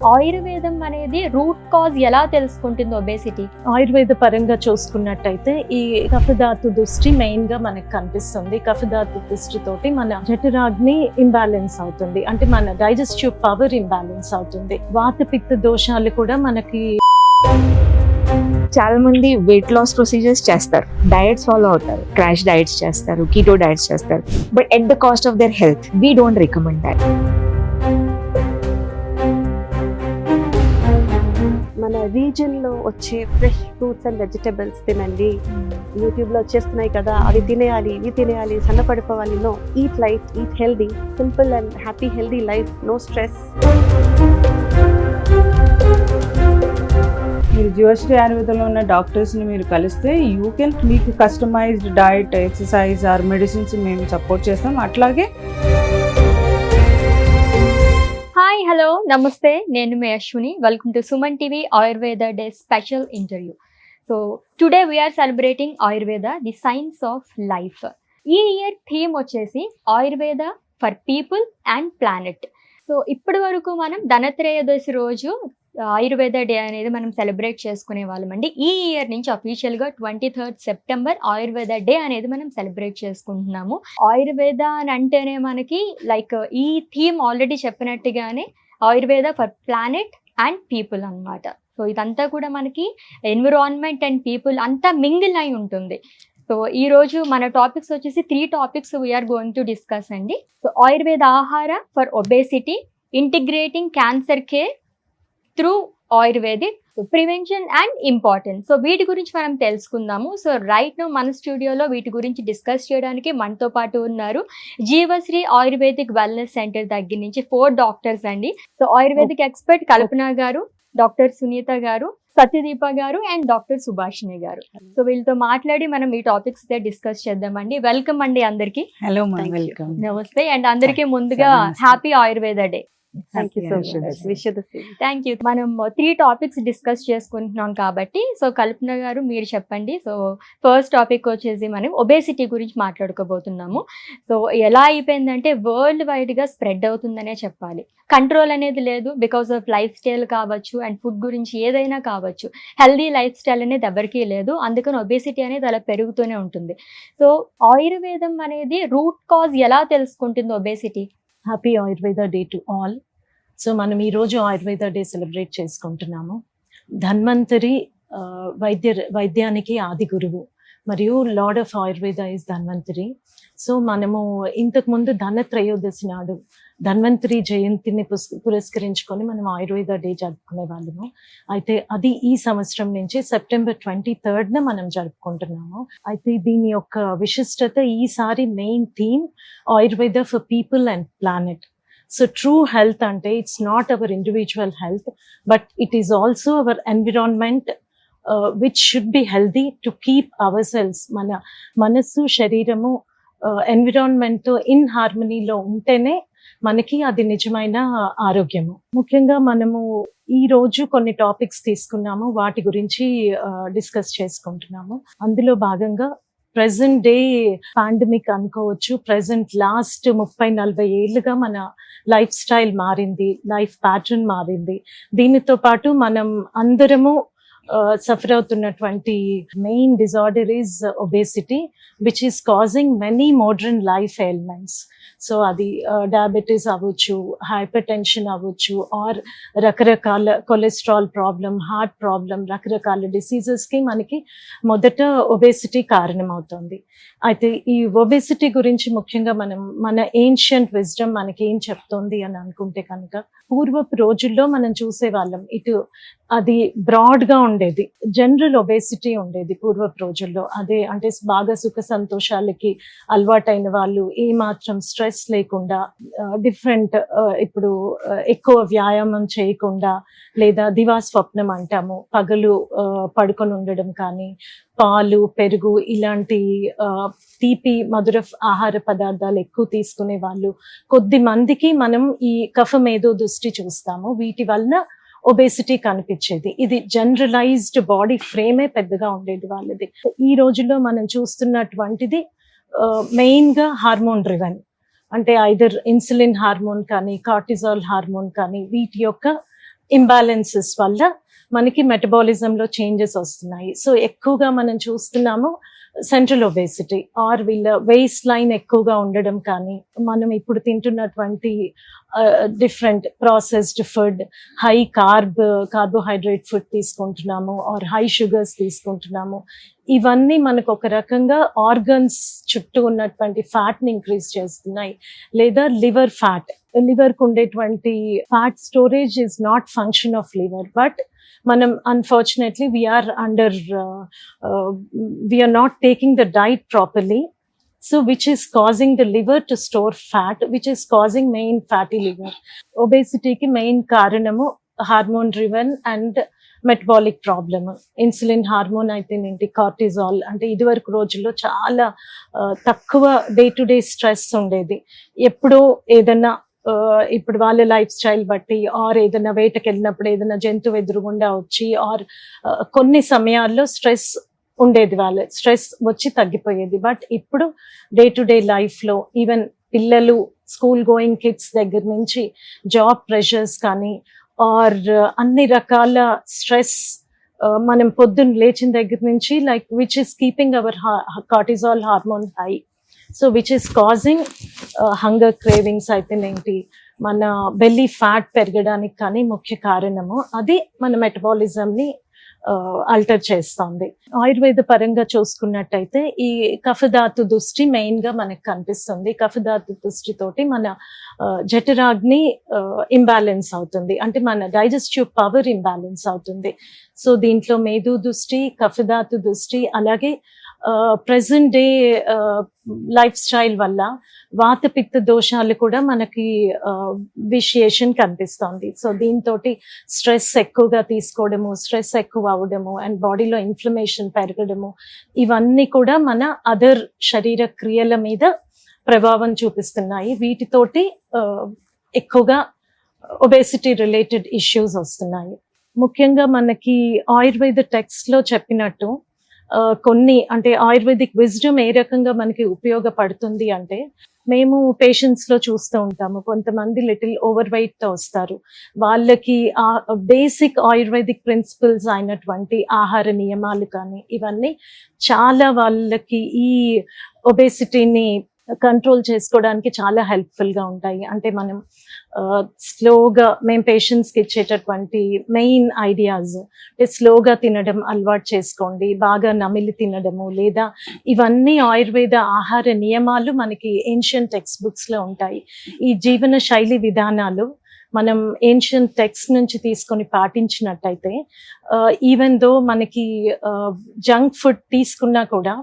ఆయుర్వేదం అనేది root cause ఎలా తెలుసుకుంటుంది ఒబేసిటీ? ఆయుర్వేద పరంగా చూసుకున్నట్టయితే ఈ కఫధాతు దృష్టి మెయిన్ గా మనకు కనిపిస్తుంది. కఫధాతు దృష్టితోటి మన జఠరాగ్ని ఇంబ్యాలెన్స్ అవుతుంది, అంటే మన డైజెస్టివ్ పవర్ ఇంబ్యాలెన్స్ అవుతుంది. వాత పిత్త దోషాలు కూడా మనకి చాలా మంది వెయిట్ లాస్ ప్రొసీజర్స్ చేస్తారు, డయట్స్ ఫాలో అవుతారు, క్రాష్ డయట్స్ చేస్తారు, కీటో డయట్స్ చేస్తారు, but at the cost of their health we don't recommend that. మన రీజన్ లో వచ్చే ఫ్రెష్ ఫ్రూట్స్ అండ్ వెజిటబుల్స్ తినండి. యూట్యూబ్ లో వచ్చేస్తున్నాయి కదా, అవి తినేయాలి, ఇవి తినేయాలి, సన్నపడిపోవాలి. No, eat light, eat healthy, simple and happy healthy life, no stress. మీరు జీవశ్రీ ఆయుర్వేదంలో ఉన్న డాక్టర్స్ని మీరు కలిస్తే యూ కెన్ మీకు customised diet, exercise or medicines మేము సపోర్ట్ చేస్తాం. అట్లాగే హాయ్, హలో, నమస్తే. నేను మీ Ashwini. Welcome to Suman TV Ayurveda day special interview. So today we're celebrating Ayurveda, the science of life. ఈ ఇయర్ థీమ్ వచ్చేసి Ayurveda for people and planet. So ఇప్పటి వరకు మనం ధనత్రయోదశి రోజు ఆయుర్వేద డే అనేది మనం సెలబ్రేట్ చేసుకునే వాళ్ళం అండి. ఈ ఇయర్ నుంచి అఫీషియల్గా 23rd సెప్టెంబర్ ఆయుర్వేద డే అనేది మనం సెలబ్రేట్ చేసుకుంటున్నాము. ఆయుర్వేద అని అంటేనే మనకి లైక్ ఈ థీమ్ ఆల్రెడీ చెప్పినట్టుగానే Ayurveda for planet and people అన్నమాట. సో ఇదంతా కూడా మనకి ఎన్విరాన్మెంట్ అండ్ పీపుల్ అంతా మింగిల్ అయి ఉంటుంది. సో ఈ రోజు మన టాపిక్స్ వచ్చేసి 3 topics we're going to discuss అండి. So Ayurveda ahara for obesity, integrating cancer care through Ayurvedic, prevention and importance. So వీటి గురించి మనం తెలుసుకుందాము. సో రైట్ నో మన స్టూడియోలో వీటి గురించి డిస్కస్ చేయడానికి మనతో పాటు ఉన్నారు జీవశ్రీ ఆయుర్వేదిక్ వెల్నెస్ సెంటర్ దగ్గర నుంచి 4 డాక్టర్స్ అండి. సో ఆయుర్వేదిక్ ఎక్స్పర్ట్ కల్పన గారు, డాక్టర్ సునీత గారు, సత్యదీప గారు అండ్ డాక్టర్ సుభాషిణి గారు. సో వీళ్ళతో మాట్లాడి మనం ఈ టాపిక్స్ అయితే డిస్కస్ చేద్దామండి. వెల్కమ్ అండి అందరికి. Hello, welcome. నమస్తే. అండ్ అందరికీ ముందుగా happy Ayurveda day. Thank you so much. Wish you the same. Thank you. మనం 3 టాపిక్స్ డిస్కస్ చేసుకుంటున్నాం కాబట్టి సో కల్పన గారు మీరు చెప్పండి. సో ఫస్ట్ టాపిక్ వచ్చేసి మనం ఒబేసిటీ గురించి మాట్లాడుకోబోతున్నాము. సో ఎలా అయిపోయిందంటే వరల్డ్ వైడ్గా స్ప్రెడ్ అవుతుందనే చెప్పాలి. కంట్రోల్ అనేది లేదు, బికాస్ ఆఫ్ లైఫ్ స్టైల్ కావచ్చు అండ్ ఫుడ్ గురించి ఏదైనా కావచ్చు. హెల్దీ లైఫ్ స్టైల్ అనేది ఎవరికీ లేదు, అందుకని ఒబేసిటీ అనేది అలా పెరుగుతూనే ఉంటుంది. సో ఆయుర్వేదం అనేది రూట్ కాజ్ ఎలా తెలుసుకుంటుంది obesity? Happy Ayurveda day to all. So మనం ఈరోజు ఆయుర్వేద డే సెలబ్రేట్ చేసుకుంటున్నాము. ధన్వంతరి వైద్యానికి ఆది గురువు మరియు lord of Ayurveda is Dhanvantari. So మనము ఇంతకుముందు ధనత్రయోదశి నాడు ధన్వంతరి జయంతిని పురస్కరించుకొని మనం ఆయుర్వేద డే జరుపుకునే వాళ్ళము. అయితే అది ఈ సంవత్సరం నుంచి సెప్టెంబర్ 23rd మనం జరుపుకుంటున్నాము. అయితే దీని యొక్క విశిష్టత ఈసారి main theme Ayurveda for people and planet. So true health అంటే it's not our individual health, but it is also our environment which should be healthy to keep our cells. మన మనస్సు, శరీరము ఎన్విరాన్మెంట్తో ఇన్ హార్మనీలో ఉంటేనే మనకి అది నిజమైన ఆరోగ్యము. ముఖ్యంగా మనము ఈ రోజు కొన్ని టాపిక్స్ తీసుకున్నాము, వాటి గురించి డిస్కస్ చేసుకుంటున్నాము. అందులో భాగంగా ప్రెసెంట్ డే పాండమిక్ అనుకోవచ్చు. ప్రెసెంట్ లాస్ట్ 30-40 ఏళ్ళుగా మన లైఫ్ స్టైల్ మారింది, లైఫ్ ప్యాటర్న్ మారింది. దీనితో పాటు మనం అందరము సఫర్ అవుతున్నటువంటి main disorder is obesity, which is causing many modern life ailments. So అది డయాబెటీస్ అవ్వచ్చు, హైపర్ టెన్షన్ అవ్వచ్చు, ఆర్ రకరకాల కొలెస్ట్రాల్ ప్రాబ్లం, హార్ట్ ప్రాబ్లం, రకరకాల డిసీజెస్కి మనకి మొదట ఒబేసిటీ కారణమవుతుంది. అయితే ఈ ఒబేసిటీ గురించి ముఖ్యంగా మన ఏన్షియంట్ విజ్డమ్ మనకి ఏం చెప్తోంది అని అనుకుంటే కనుక, పూర్వపు రోజుల్లో మనం చూసేవాళ్ళం ఇటు అది బ్రాడ్గా ఉండేది, జనరల్ ఒబేసిటీ ఉండేది పూర్వపు రోజుల్లో. అదే అంటే బాగా సుఖ సంతోషాలకి అలవాటైన వాళ్ళు, ఏమాత్రం స్ట్రెస్ లేకుండా, డిఫరెంట్ ఇప్పుడు ఎక్కువ వ్యాయామం చేయకుండా, లేదా దివా స్వప్నం అంటాము, పగలు పడుకొని ఉండడం కానీ, పాలు, పెరుగు ఇలాంటి తీపి మధుర ఆహార పదార్థాలు ఎక్కువ తీసుకునే వాళ్ళు. కొద్ది మందికి మనం ఈ కఫమేదో దృష్టి చూస్తాము, వీటి వలన ఒబేసిటీ కనిపించేది. ఇది జనరలైజ్డ్ బాడీ ఫ్రేమే పెద్దగా ఉండేది వాళ్ళది. ఈ రోజుల్లో మనం చూస్తున్నటువంటిది మెయిన్ గా హార్మోన్ డ్రివెన్, అంటే ఐదర్ ఇన్సులిన్ హార్మోన్ కానీ, కార్టిజాల్ హార్మోన్ కానీ, వీటి యొక్క ఇంబ్యాలెన్సెస్ వల్ల మనకి మెటబాలిజంలో చేంజెస్ వస్తున్నాయి. సో ఎక్కువగా మనం చూస్తున్నాము సెంట్రల్ ఒబేసిటీ ఆర్ వీళ్ళ వేస్ట్ లైన్ ఎక్కువగా ఉండడం, కానీ మనం ఇప్పుడు తింటున్నటువంటి different processed food, high carbohydrate food తీసుకుంటున్నాము ఆర్ హై షుగర్స్ తీసుకుంటున్నాము. ఇవన్నీ మనకు ఒక రకంగా ఆర్గన్స్ చుట్టూ ఉన్నటువంటి ఫ్యాట్ని ఇంక్రీజ్ చేస్తున్నాయి. లేదా లివర్ కు ఉండేటువంటి fat storage is not function of liver, but మనం unfortunately we're not taking the diet properly, so which is causing the liver to store fat, which is causing main fatty liver. Obesity ki main karanamo hormone driven and metabolic problem. Insulin hormone అయితేనేంటి, cortisol, అంటే ఇదివరకు రోజుల్లో చాలా తక్కువ day to day stress ఉండేది. ఎప్పుడో ఏదన్నా ఇప్పుడు వాళ్ళ లైఫ్ స్టైల్ బట్టి ఆర్ ఏదైనా వేటకి వెళ్ళినప్పుడు ఏదైనా జంతువు ఎదురుగుండా వచ్చి ఆర్ కొన్ని సమయాల్లో స్ట్రెస్ ఉండేది, వాళ్ళ స్ట్రెస్ వచ్చి తగ్గిపోయేది. బట్ ఇప్పుడు డే టు డే లైఫ్లో ఈవెన్ పిల్లలు స్కూల్ గోయింగ్ కిడ్స్ దగ్గర నుంచి జాబ్ ప్రెషర్స్ కానీ ఆర్ అన్ని రకాల స్ట్రెస్ మనం పొద్దున్న లేచిన దగ్గర నుంచి like which is keeping our cortisol hormone high, so which is causing hunger cravings అయితేనేంటి, మన బెల్లీ ఫ్యాట్ పెరగడానికి కానీ ముఖ్య కారణము అది మన మెటబాలిజంని అల్టర్ చేస్తుంది. ఆయుర్వేద పరంగా చూసుకున్నట్టయితే ఈ కఫధాతు దృష్టి మెయిన్ గా మనకు కనిపిస్తుంది. కఫధాతు దృష్టితోటి మన జఠరాగ్ని ఇంబ్యాలెన్స్ అవుతుంది, అంటే మన డైజెస్టివ్ పవర్ ఇంబ్యాలెన్స్ అవుతుంది. సో దీంట్లో మేధు దృష్టి, కఫధాతు దృష్టి, అలాగే ప్రెసెంట్ డే లైఫ్ స్టైల్ వల్ల వాత పిత్త దోషాలు కూడా మనకి విషయేషన్ కనిపిస్తుంది. సో దీంతో స్ట్రెస్ ఎక్కువగా తీసుకోవడము, స్ట్రెస్ ఎక్కువ అవ్వడము అండ్ బాడీలో ఇన్ఫ్లమేషన్ పెరగడము, ఇవన్నీ కూడా మన అదర్ శరీర క్రియల మీద ప్రభావం చూపిస్తున్నాయి. వీటితోటి ఎక్కువగా ఒబేసిటీ రిలేటెడ్ ఇష్యూస్ వస్తున్నాయి. ముఖ్యంగా మనకి ఆయుర్వేద టెక్స్ట్ లో చెప్పినట్టు కొన్ని అంటే ఆయుర్వేదిక్ విజ్డమ్ ఏ రకంగా మనకి ఉపయోగపడుతుంది అంటే, మేము పేషెంట్స్ లో చూస్తూ ఉంటాము కొంతమంది లిటిల్ ఓవర్ వెయిట్ తో వస్తారు. వాళ్ళకి ఆ బేసిక్ ఆయుర్వేదిక్ ప్రిన్సిపల్స్ అయినటువంటి ఆహార నియమాలు కానీ ఇవన్నీ చాలా వాళ్ళకి ఈ ఒబేసిటీని కంట్రోల్ చేసుకోవడానికి చాలా హెల్ప్ఫుల్ గా ఉంటాయి. అంటే మనం స్లోగా మేము పేషెంట్స్ కి ఇచ్చేటటువంటి మెయిన్ ఐడియాస్, స్లోగా తినడం అలవాటు చేసుకోండి, బాగా నమిలి తినడము, లేదా ఇవన్నీ ఆయుర్వేద ఆహార నియమాలు మనకి ఏన్షియంట్ టెక్స్ట్ బుక్స్ లో ఉంటాయి. ఈ జీవన శైలి విధానాలు మనం ఏన్షియంట్ టెక్స్ట్ నుంచి తీసుకొని పాటించినట్టయితే ఈవెన్ దో మనకి జంక్ ఫుడ్ తీసుకున్నా కూడా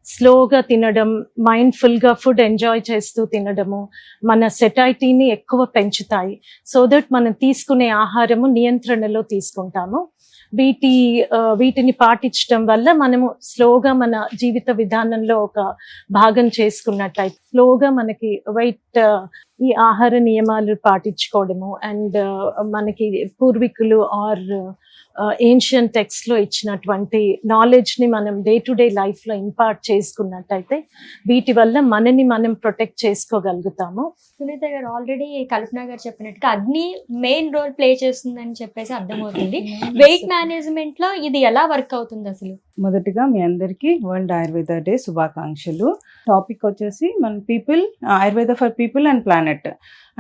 స్లోగా తినడం, మైండ్ఫుల్ గా ఫుడ్ ఎంజాయ్ చేస్తూ తినడము మన సెటైటీని ఎక్కువ పెంచుతాయి. సో దట్ మనం తీసుకునే ఆహారము నియంత్రణలో తీసుకుంటాము. వీటిని పాటించడం వల్ల మనము స్లోగా మన జీవిత విధానంలో ఒక భాగం చేసుకున్నట్టయితే స్లోగా మనకి వెయిట్ ఈ ఆహార నియమాలు పాటించుకోవడము అండ్ మనకి పూర్వీకులు ఆర్ ఏన్షియంట్ టెక్స్ట్ లో ఇచ్చినటువంటి నాలెడ్జ్ ని మనం డే టు డే లైఫ్ లో ఇంపార్ట్ చేసుకున్నట్టయితే వీటి వల్ల మనని మనం ప్రొటెక్ట్ చేసుకోగలుగుతాము. సునీత గారు ఆల్రెడీ కల్పన గారు చెప్పినట్టుగా అగ్ని మెయిన్ రోల్ ప్లే చేస్తుందని చెప్పేసి అర్థమవుతుంది. వెయిట్ మేనేజ్మెంట్ లో ఇది ఎలా వర్క్ అవుతుంది అసలు? మొదటిగా మీ అందరికీ వరల్డ్ ఆయుర్వేద డే శుభాకాంక్షలు. టాపిక్ వచ్చేసి మన people, Ayurveda for people and planet.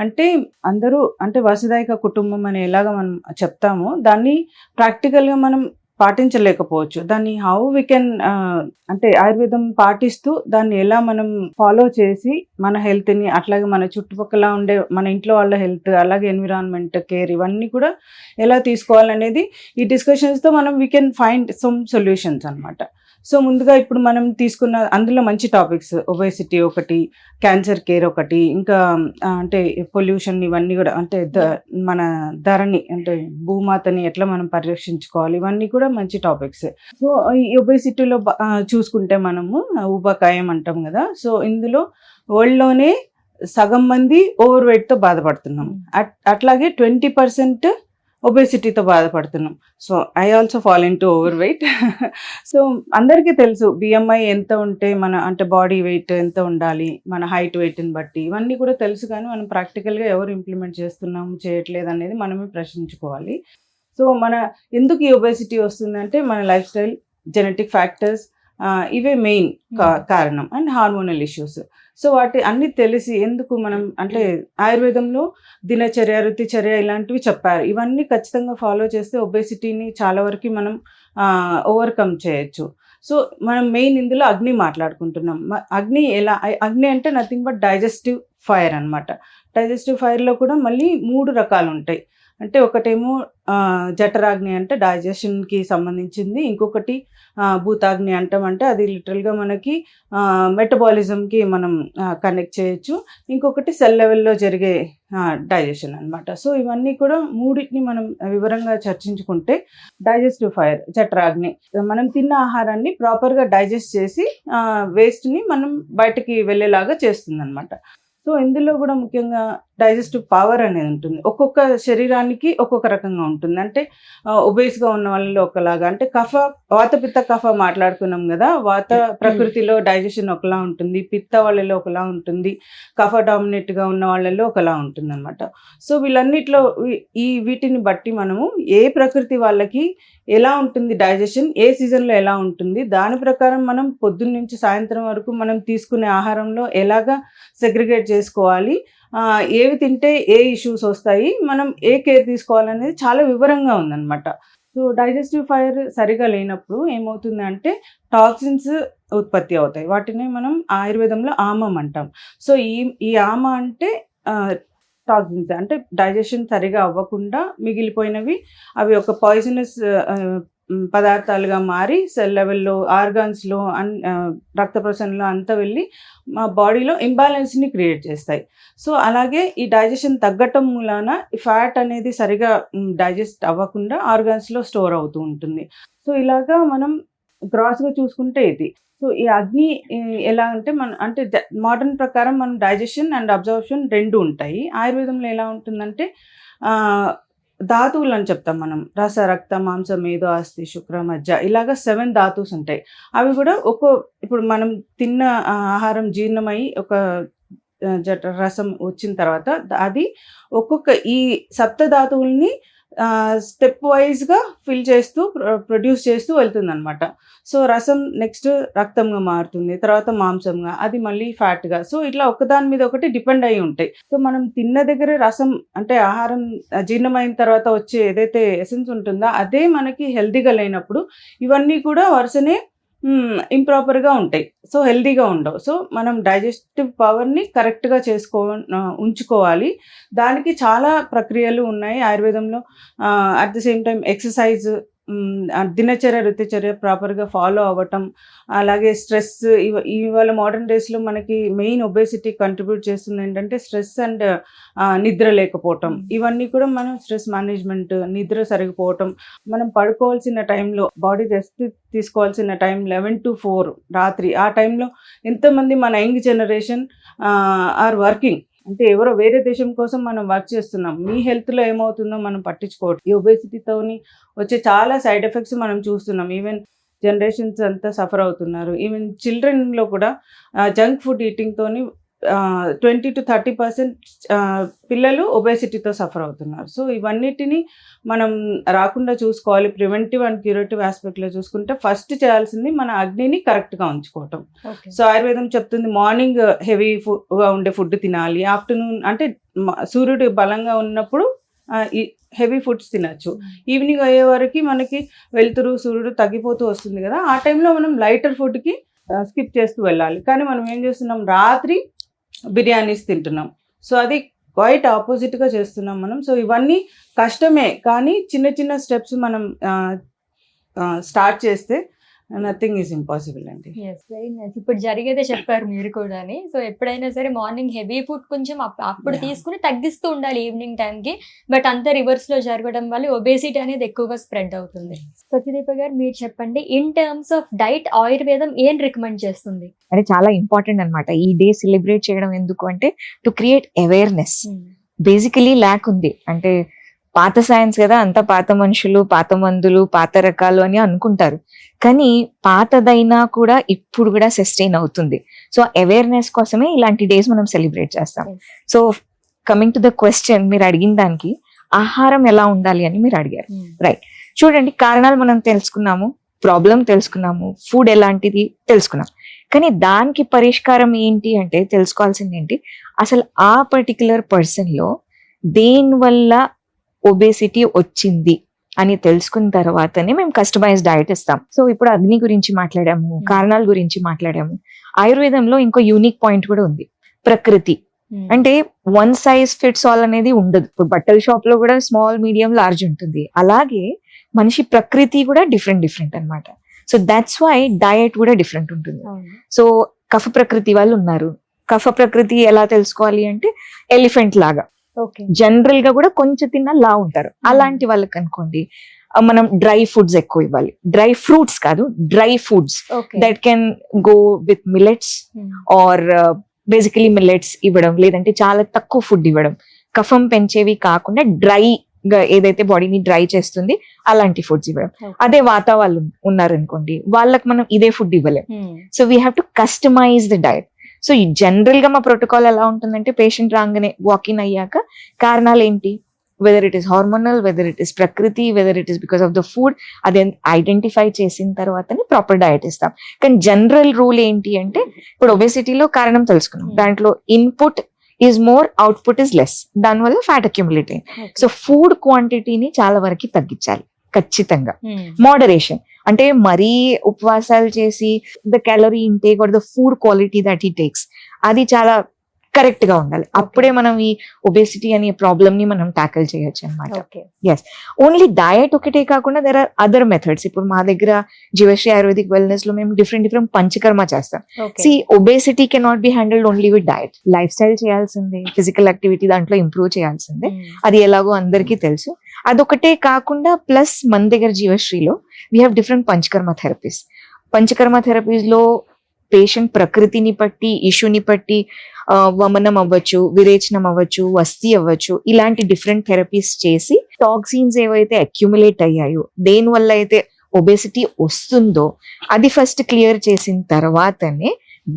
అంటే అందరూ అంటే వసుదైక కుటుంబం అని ఎలాగ మనం చెప్తామో దాన్ని ప్రాక్టికల్గా మనం పాటించలేకపోవచ్చు. దాన్ని హౌ వి కెన్ అంటే ఆయుర్వేదం పాటిస్తూ దాన్ని ఎలా మనం ఫాలో చేసి మన హెల్త్ని, అట్లాగే మన చుట్టుపక్కల ఉండే మన ఇంట్లో వాళ్ళ హెల్త్, అలాగే ఎన్విరాన్మెంట్ కేర్, ఇవన్నీ కూడా ఎలా తీసుకోవాలనేది ఈ డిస్కషన్స్తో మనం we can find some solutions అనమాట. సో ముందుగా ఇప్పుడు మనం తీసుకున్న అందులో మంచి టాపిక్స్ ఒబేసిటీ ఒకటి, క్యాన్సర్ కేర్ ఒకటి, ఇంకా అంటే పొల్యూషన్, ఇవన్నీ కూడా అంటే మన ధరని అంటే భూమాతని ఎట్లా మనం పరిరక్షించుకోవాలి, ఇవన్నీ కూడా మంచి టాపిక్స్. సో ఈ ఒబేసిటీలో చూసుకుంటే మనము ఊబకాయం అంటాం కదా. సో ఇందులో వరల్డ్లోనే సగం మంది ఓవర్ వెయిట్తో బాధపడుతున్నాం. అట్లాగే 20% ఒబేసిటీతో బాధపడుతున్నాం. So I also fall into overweight. So అందరికీ తెలుసు బిఎంఐ ఎంత ఉంటే మన అంటే బాడీ వెయిట్ ఎంత ఉండాలి, మన హైట్ వెయిట్ని బట్టి ఇవన్నీ కూడా తెలుసు. కానీ మనం ప్రాక్టికల్గా ఎవరు ఇంప్లిమెంట్ చేస్తున్నాము చేయట్లేదు అనేది మనమే ప్రశ్నించుకోవాలి. సో మన ఎందుకు ఈ ఒబేసిటీ వస్తుందంటే మన లైఫ్ స్టైల్, జెనెటిక్ ఫ్యాక్టర్స్ ఇవే మెయిన్ కారణం, అండ్ హార్మోనల్ ఇష్యూస్. సో వాటి అన్ని తెలిసి ఎందుకు మనం అంటే ఆయుర్వేదంలో దినచర్య, ఋతుచర్య ఇలాంటివి చెప్పారు. ఇవన్నీ ఖచ్చితంగా ఫాలో చేస్తే ఒబేసిటీని చాలా వరకు మనం ఓవర్కమ్ చేయొచ్చు. సో మనం మెయిన్ ఇందులో అగ్ని మాట్లాడుకుంటున్నాం. అగ్ని ఎలా, అగ్ని అంటే నథింగ్ బట్ డైజెస్టివ్ ఫైర్ అనమాట. డైజెస్టివ్ ఫైర్లో కూడా మళ్ళీ 3 రకాలు ఉంటాయి. అంటే ఒకటేమో జఠరాగ్ని అంటే డైజెషన్కి సంబంధించింది, ఇంకొకటి భూతాగ్ని అంటాం, అంటే అది లిటరల్గా మనకి మెటబాలిజంకి మనం కనెక్ట్ చేయొచ్చు, ఇంకొకటి సెల్ లెవెల్లో జరిగే డైజెషన్ అనమాట. సో ఇవన్నీ కూడా మూడింటిని మనం వివరంగా చర్చించుకుంటే డైజెస్టివ్ ఫైర్, జఠరాగ్ని మనం తిన్న ఆహారాన్ని ప్రాపర్గా డైజెస్ట్ చేసి వేస్ట్ని మనం బయటకి వెళ్ళేలాగా చేస్తుంది అనమాట. సో ఇందులో కూడా ముఖ్యంగా డైజెస్టివ్ పవర్ అనేది ఉంటుంది. ఒక్కొక్క శరీరానికి ఒక్కొక్క రకంగా ఉంటుంది. అంటే ఒబేస్గా ఉన్న వాళ్ళలో ఒకలాగా, అంటే వాత పిత్త కఫ మాట్లాడుకున్నాం కదా. వాత ప్రకృతిలో డైజెషన్ ఒకలా ఉంటుంది, పిత్త వాళ్ళలో ఒకలా ఉంటుంది, కఫ డామినేట్గా ఉన్న వాళ్ళలో ఒకలా ఉంటుంది అనమాట. సో వీళ్ళన్నిట్లో వీటిని బట్టి మనము ఏ ప్రకృతి వాళ్ళకి ఎలా ఉంటుంది డైజెషన్, ఏ సీజన్లో ఎలా ఉంటుంది, దాని ప్రకారం మనం పొద్దున్న నుంచి సాయంత్రం వరకు మనం తీసుకునే ఆహారంలో ఎలాగా సెగ్రిగేట్ చేసుకోవాలి, ఏవి తింటే ఏ ఇష్యూస్ వస్తాయి, మనం ఏ కేర్ తీసుకోవాలనేది చాలా వివరంగా ఉందన్నమాట. సో డైజెస్టివ్ ఫైర్ సరిగా లేనప్పుడు ఏమవుతుంది అంటే టాక్సిన్స్ ఉత్పత్తి అవుతాయి. వాటిని మనం ఆయుర్వేదంలో ఆమం అంటాం. సో ఈ ఆమ అంటే టాక్సిన్స్, అంటే డైజెషన్ సరిగా అవ్వకుండా మిగిలిపోయినవి అవి ఒక పాయిజనస్ పదార్థాలుగా మారి సెల్ లెవెల్లో, ఆర్గాన్స్లో, రక్త ప్రసరణలో అంతా వెళ్ళి మా బాడీలో ఇంబ్యాలెన్స్ని క్రియేట్ చేస్తాయి. సో అలాగే ఈ డైజెషన్ తగ్గటం మూలాన ఫ్యాట్ అనేది సరిగా డైజెస్ట్ అవ్వకుండా ఆర్గాన్స్లో స్టోర్ అవుతూ ఉంటుంది. సో ఇలాగా మనం గ్రాస్గా చూసుకుంటే ఇది. సో ఈ అగ్ని ఎలా అంటే అంటే మోడర్న్ ప్రకారం మనం డైజెషన్ అండ్ అబ్జర్ప్షన్ 2 ఉంటాయి. ఆయుర్వేదంలో ఎలా ఉంటుందంటే ధాతువులు అని చెప్తాం మనం. రస, రక్త, మాంస, మేధో, అస్థి, శుక్ర, మజ్జ ఇలాగా 7 ధాతువుస్ ఉంటాయి. అవి కూడా ఇప్పుడు మనం తిన్న ఆహారం జీర్ణమై ఒక రసం వచ్చిన తర్వాత అది ఒక్కొక్క ఈ సప్తధాతువుల్ని స్టెప్ వైజ్గా ఫిల్ చేస్తూ ప్రొడ్యూస్ చేస్తూ వెళ్తుంది అనమాట. సో రసం నెక్స్ట్ రక్తంగా మారుతుంది, తర్వాత మాంసంగా, అది మళ్ళీ ఫ్యాట్గా. సో ఇట్లా ఒకదాని మీద ఒకటి డిపెండ్ అయి ఉంటాయి. సో మనం తిన్న దగ్గర రసం అంటే ఆహారం జీర్ణమైన తర్వాత వచ్చే ఏదైతే ఎసెన్స్ ఉంటుందో అదే మనకి హెల్తీగా లేనప్పుడు ఇవన్నీ కూడా వరుసనే ఇంప్రాపర్గా ఉంటాయి. సో హెల్తీగా ఉండవు. సో మనం డైజెస్టివ్ పవర్ని కరెక్ట్గా ఉంచుకోవాలి. దానికి చాలా ప్రక్రియలు ఉన్నాయి ఆయుర్వేదంలో. At the same time exercise, దినచర్య, ఋతుచర్య ప్రాపర్గా ఫాలో అవ్వటం, అలాగే స్ట్రెస్. ఇవాళ మోడర్న్ డేస్లో మనకి మెయిన్ ఒబేసిటీ కంట్రిబ్యూట్ చేస్తుంది ఏంటంటే స్ట్రెస్ అండ్ నిద్ర లేకపోవటం. ఇవన్నీ కూడా మనం స్ట్రెస్ మేనేజ్మెంట్, నిద్ర సరిగిపోవటం, మనం పడుకోవాల్సిన టైంలో, బాడీ రెస్ట్ తీసుకోవాల్సిన టైం 11 to 4 రాత్రి. ఆ టైంలో ఎంతోమంది మన యంగ్ జనరేషన్ ఆర్ వర్కింగ్, అంటే ఎవరో వేరే దేశం కోసం మనం వర్క్ చేస్తున్నాం. మీ హెల్త్లో ఏమవుతుందో మనం పట్టించుకోవడం. ఈ ఒబేసిటీతోని వచ్చే చాలా సైడ్ ఎఫెక్ట్స్ మనం చూస్తున్నాం. ఈవెన్ జనరేషన్స్ అంతా సఫర్ అవుతున్నారు. ఈవెన్ చిల్డ్రన్లో కూడా జంక్ ఫుడ్ ఈటింగ్తోని 20 to 30% పిల్లలు ఒబేసిటీతో సఫర్ అవుతున్నారు. సో ఇవన్నిటిని మనం రాకుండా చూసుకోవాలి. ప్రివెంటివ్ అండ్ క్యూరేటివ్ ఆస్పెక్ట్లో చూసుకుంటే ఫస్ట్ చేయాల్సింది మన అగ్నిని కరెక్ట్గా ఉంచుకోవటం. సో ఆయుర్వేదం చెప్తుంది మార్నింగ్ హెవీగా ఉండే ఫుడ్ తినాలి, ఆఫ్టర్నూన్ అంటే సూర్యుడు బలంగా ఉన్నప్పుడు హెవీ ఫుడ్స్ తినచ్చు, ఈవినింగ్ అయ్యే వరకు మనకి వెలుతురు, సూర్యుడు తగ్గిపోతూ వస్తుంది కదా, ఆ టైంలో మనం లైటర్ ఫుడ్కి స్కిప్ చేస్తూ వెళ్ళాలి. కానీ మనం ఏం చేస్తున్నాం, రాత్రి బిర్యానీస్ తింటున్నాం. సో అది క్వైట్ ఆపోజిట్గా చేస్తున్నాం మనం. సో ఇవన్నీ కష్టమే, కానీ చిన్న చిన్న స్టెప్స్ మనం స్టార్ట్ చేస్తే నథింగ్ ఈజ్ ఇంపాసిబుల్ అండి. Very nice. ఇప్పుడు జరిగేదే చెప్పారు మీరు కూడా. సో ఎప్పుడైనా సరే మార్నింగ్ హెవీ ఫుడ్ కొంచెం అప్పుడు తీసుకుని తగ్గిస్తూ ఉండాలి ఈవినింగ్ టైంకి. బట్ అంతా రివర్స్ లో జరగడం వల్ల ఒబేసిటీ అనేది ఎక్కువగా స్ప్రెడ్ అవుతుంది. సత్యదీప గారు మీరు చెప్పండి, ఇన్ టర్మ్స్ ఆఫ్ డైట్ ఆయుర్వేదం ఏం రికమెండ్ చేస్తుంది? అది చాలా ఇంపార్టెంట్ అన్నమాట. ఈ డే సెలబ్రేట్ చేయడం ఎందుకు అంటే to create awareness. Basically lakh ఉంది, అంటే పాత సైన్స్ కదా, అంత పాత మనుషులు, పాత మందులు, పాత రకాలు అని అనుకుంటారు. కానీ పాతదైనా కూడా ఇప్పుడు కూడా సస్టైన్ అవుతుంది. సో అవేర్నెస్ కోసమే ఇలాంటి డేస్ మనం సెలబ్రేట్ చేస్తాం. So coming to the question, మీరు అడిగిన దానికి ఆహారం ఎలా ఉండాలి అని మీరు అడిగారు. రైట్, చూడండి, కారణాలు మనం తెలుసుకున్నాము, ప్రాబ్లం తెలుసుకున్నాము, ఫుడ్ ఎలాంటిది తెలుసుకున్నాం. కానీ దానికి పరిష్కారం ఏంటి అంటే తెలుసుకోవాల్సింది ఏంటి, అసలు ఆ పర్టికులర్ పర్సన్ లో దేనివల్ల ఒబేసిటీ వచ్చింది అని తెలుసుకున్న తర్వాతనే మేము కస్టమైజ్ డయట్ ఇస్తాం. సో ఇప్పుడు అగ్ని గురించి మాట్లాడాము, కారణాల గురించి మాట్లాడాము. ఆయుర్వేదంలో ఇంకో యూనిక్ పాయింట్ కూడా ఉంది, ప్రకృతి. అంటే వన్ సైజ్ ఫిట్స్ ఆల్ అనేది ఉండదు. ఇప్పుడు బట్టల షాప్ లో కూడా స్మాల్, మీడియం, లార్జ్ ఉంటుంది. అలాగే మనిషి ప్రకృతి కూడా డిఫరెంట్ అన్నమాట. సో దట్స్ వై డయట్ కూడా డిఫరెంట్ ఉంటుంది. సో కఫ ప్రకృతి వాళ్ళు ఉన్నారు. కఫ ప్రకృతి ఎలా తెలుసుకోవాలి అంటే ఎలిఫెంట్ లాగా జనరల్ గా కూడా కొంచెం తిన్నా లా ఉంటారు. అలాంటి వాళ్ళకి అనుకోండి మనం డ్రై ఫుడ్స్ ఎక్కువ ఇవ్వాలి. డ్రై ఫ్రూట్స్ కాదు, dry foods that can go with millets or basically millets ఇవ్వడం, లేదంటే చాలా తక్కువ ఫుడ్ ఇవ్వడం. కఫం పెంచేవి కాకుండా డ్రై గా ఏదైతే బాడీని డ్రై చేస్తుంది అలాంటి ఫుడ్స్ ఇవ్వడం. అదే వాత వాళ్ళు ఉన్నారనుకోండి, వాళ్ళకి మనం ఇదే ఫుడ్ ఇవ్వలేం. So we have to customise the diet. So ఈ జనరల్ గా మా ప్రోటోకాల్ ఎలా ఉంటుందంటే, పేషెంట్ రాగానే వాకిన్ అయ్యాక కారణాలు ఏంటి, whether it is hormonal, whether it is ప్రకృతి, whether it is because of the food, అది ఐడెంటిఫై చేసిన తర్వాతనే ప్రాపర్ డయట్ ఇస్తాం. కానీ జనరల్ రూల్ ఏంటి అంటే, ఇప్పుడు ఒబేసిటీలో కారణం తెలుసుకున్నాం, దాంట్లో input is more, output is less, దానివల్ల ఫ్యాట్ అక్యుములేట్ అయింది. సో ఫుడ్ క్వాంటిటీని చాలా వరకు తగ్గించాలి ఖచ్చితంగా. మోడరేషన్ అంటే మరీ ఉపవాసాలు చేసి the calorie intake or the food quality that he takes, అది చాలా కరెక్ట్ గా ఉండాలి. అప్పుడే మనం ఈ ఒబేసిటీ అనే ప్రాబ్లమ్ ని మనం టాకిల్ చేయొచ్చు అనమాట. ఎస్, ఓన్లీ డయట్ ఒకటే కాకుండా దెర్ ఆర్ అదర్ మెథడ్స్. ఇప్పుడు మా దగ్గర జీవశ్రీ ఆయుర్వేదిక్ వెల్నెస్ లో మేము డిఫరెంట్ పంచకర్మ చేస్తాం. See obesity can not be handled only with diet. Lifestyle చేయాల్సిందే, ఫిజికల్ యాక్టివిటీ దాంట్లో ఇంప్రూవ్ చేయాల్సిందే, అది ఎలాగో అందరికీ తెలుసు. అదొకటే కాకుండా ప్లస్ మన దగ్గర జీవశ్రీలో we have different panchakarma therapies. Panchakarma therapies లో పేషెంట్ ప్రకృతిని బట్టి, ఇష్యూని బట్టి వమనం అవ్వచ్చు, విరేచనం అవ్వచ్చు, వస్తి అవ్వచ్చు, ఇలాంటి డిఫరెంట్ థెరపీస్ చేసి టాక్సిన్స్ ఏవైతే అక్యుములేట్ అయ్యాయో, దేని వల్ల అయితే ఒబేసిటీ వస్తుందో అది ఫస్ట్ క్లియర్ చేసిన తర్వాతనే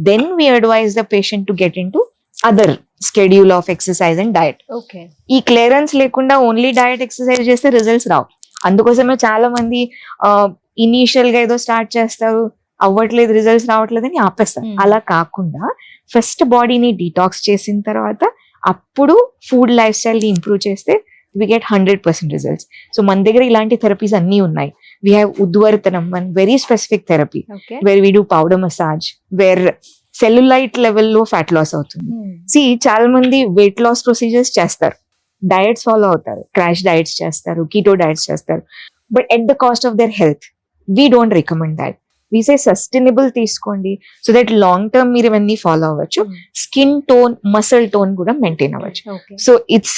then we advise the patient to get in to other schedule of exercise and diet. ఈ క్లియరెన్స్ లేకుండా ఓన్లీ డయట్ ఎక్సర్సైజ్ చేస్తే రిజల్ట్స్ రావు. అందుకోసమే చాలా మంది ఇనీషియల్ గా ఏదో స్టార్ట్ చేస్తారు, అవ్వట్లేదు, రిజల్ట్స్ రావట్లేదు అని ఆపేస్తారు. అలా కాకుండా ఫస్ట్ బాడీని డీటాక్స్ చేసిన తర్వాత అప్పుడు ఫుడ్ లైఫ్ స్టైల్ ని ఇంప్రూవ్ చేస్తే వి గెట్ 100% రిజల్ట్స్. సో మన దగ్గర ఇలాంటి థెరపీస్ అన్ని ఉన్నాయి. We have udvartanam, one very specific therapy where we do powder massage, where cellulite లెవెల్లో ఫ్యాట్ లాస్ అవుతుంది. సి చాలా మంది వెయిట్ లాస్ ప్రొసీజర్స్ చేస్తారు, డయట్స్ ఫాలో అవుతారు, క్రాష్ డయట్స్ చేస్తారు, కీటో డయట్స్ చేస్తారు, but at the cost of their health. We don't recommend that. We say sustainable తీసుకోండి, సో దట్ లాంగ్ టర్మ్ మీరు ఇవన్నీ ఫాలో అవ్వచ్చు, స్కిన్ టోన్, మసిల్ టోన్ కూడా maintain అవ్వచ్చు. So it's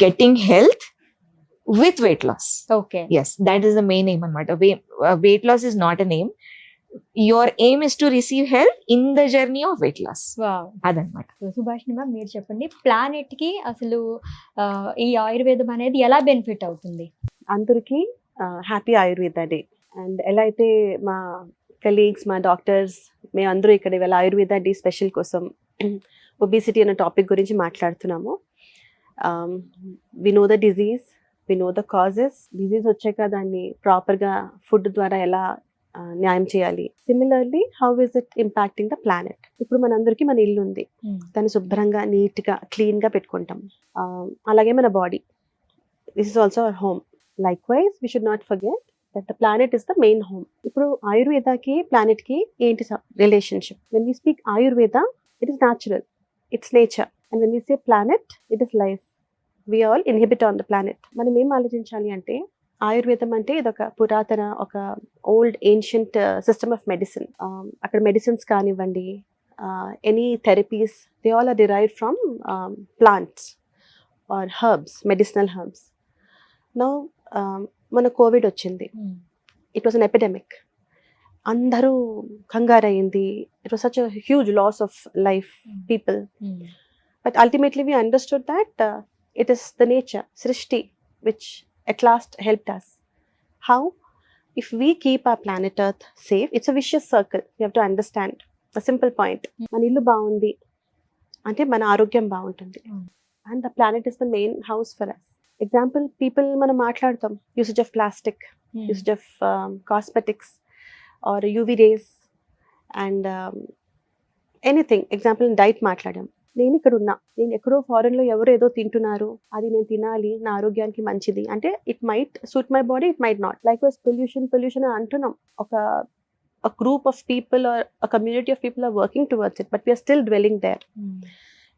getting health with weight loss. Yes, that is the main aim అనమాట. Weight loss is not an aim, your aim is to receive health in the journey of weight loss. అదనమాట. Subhashini ma'am, మీరు చెప్పండి, planet కి అసలు ఈ ఆయుర్వేదం అనేది ఎలా బెనిఫిట్ అవుతుంది? అందరికీ హ్యాపీ ఆయుర్వేద డే. అండ్ ఎలా అయితే మా కలీగ్స్, మా డాక్టర్స్, మేమందరూ ఇక్కడ ఇవాళ ఆయుర్వేద డే స్పెషల్ కోసం ఒబేసిటీ అనే టాపిక్ గురించి మాట్లాడుతున్నాము. We know the disease, we know the causes. Disease వచ్చాక దాన్ని ప్రాపర్గా ఫుడ్ ద్వారా ఎలా న్యాయం చేయాలి. Similarly how is it impacting the planet. ఇప్పుడు మనందరికీ మన ఇల్లు ఉంది, దాన్ని శుభ్రంగా, నీట్గా, క్లీన్గా పెట్టుకుంటాం. అలాగే మన body, this is also our home. Likewise we should not forget that the planet is the main home. ఇప్పుడు ఆయుర్వేదకి ప్లానెట్ కి ఏంటి relationship? when we speak ayurveda, it is natural, it's nature, and when we say planet, it is life. we all inhabit on the planet. మనం ఏం ఆలోచించాలి అంటే, ఆయుర్వేదం అంటే ఇదొక పురాతన, ఒక old ancient system of medicine. అక్కడ మెడిసిన్స్ కానివ్వండి, any therapies, they all are derived from plants or herbs, medicinal herbs. now మన కోవిడ్ వచ్చింది, ఇట్ వాస్ అన్ ఎపిడెమిక్. అందరూ కంగారు అయింది, it was such a huge loss of life, people. But ultimately we understood that it is the nature, సృష్టి, which at last helped us. How? If we keep our planet Earth safe, it's a vicious circle. You have to understand a simple point. మన ఇల్లు బాగుంది అంటే మన ఆరోగ్యం బాగుంటుంది. And the planet is the main house for us. Example, people మనం మాట్లాడతాం usage of plastic, usage of cosmetics or UV rays and anything. Example, diet మాట్లాడాం. నేను ఇక్కడ ఉన్నా, నేను ఎక్కడో ఫారెన్లో ఎవరు ఏదో తింటున్నారు, అది నేను తినాలి, నా ఆరోగ్యానికి మంచిది అంటే it might suit my body, it might not. Like wise pollution అని అంటున్నాం. a group of people or a community of people are working towards it, but we are still dwelling there.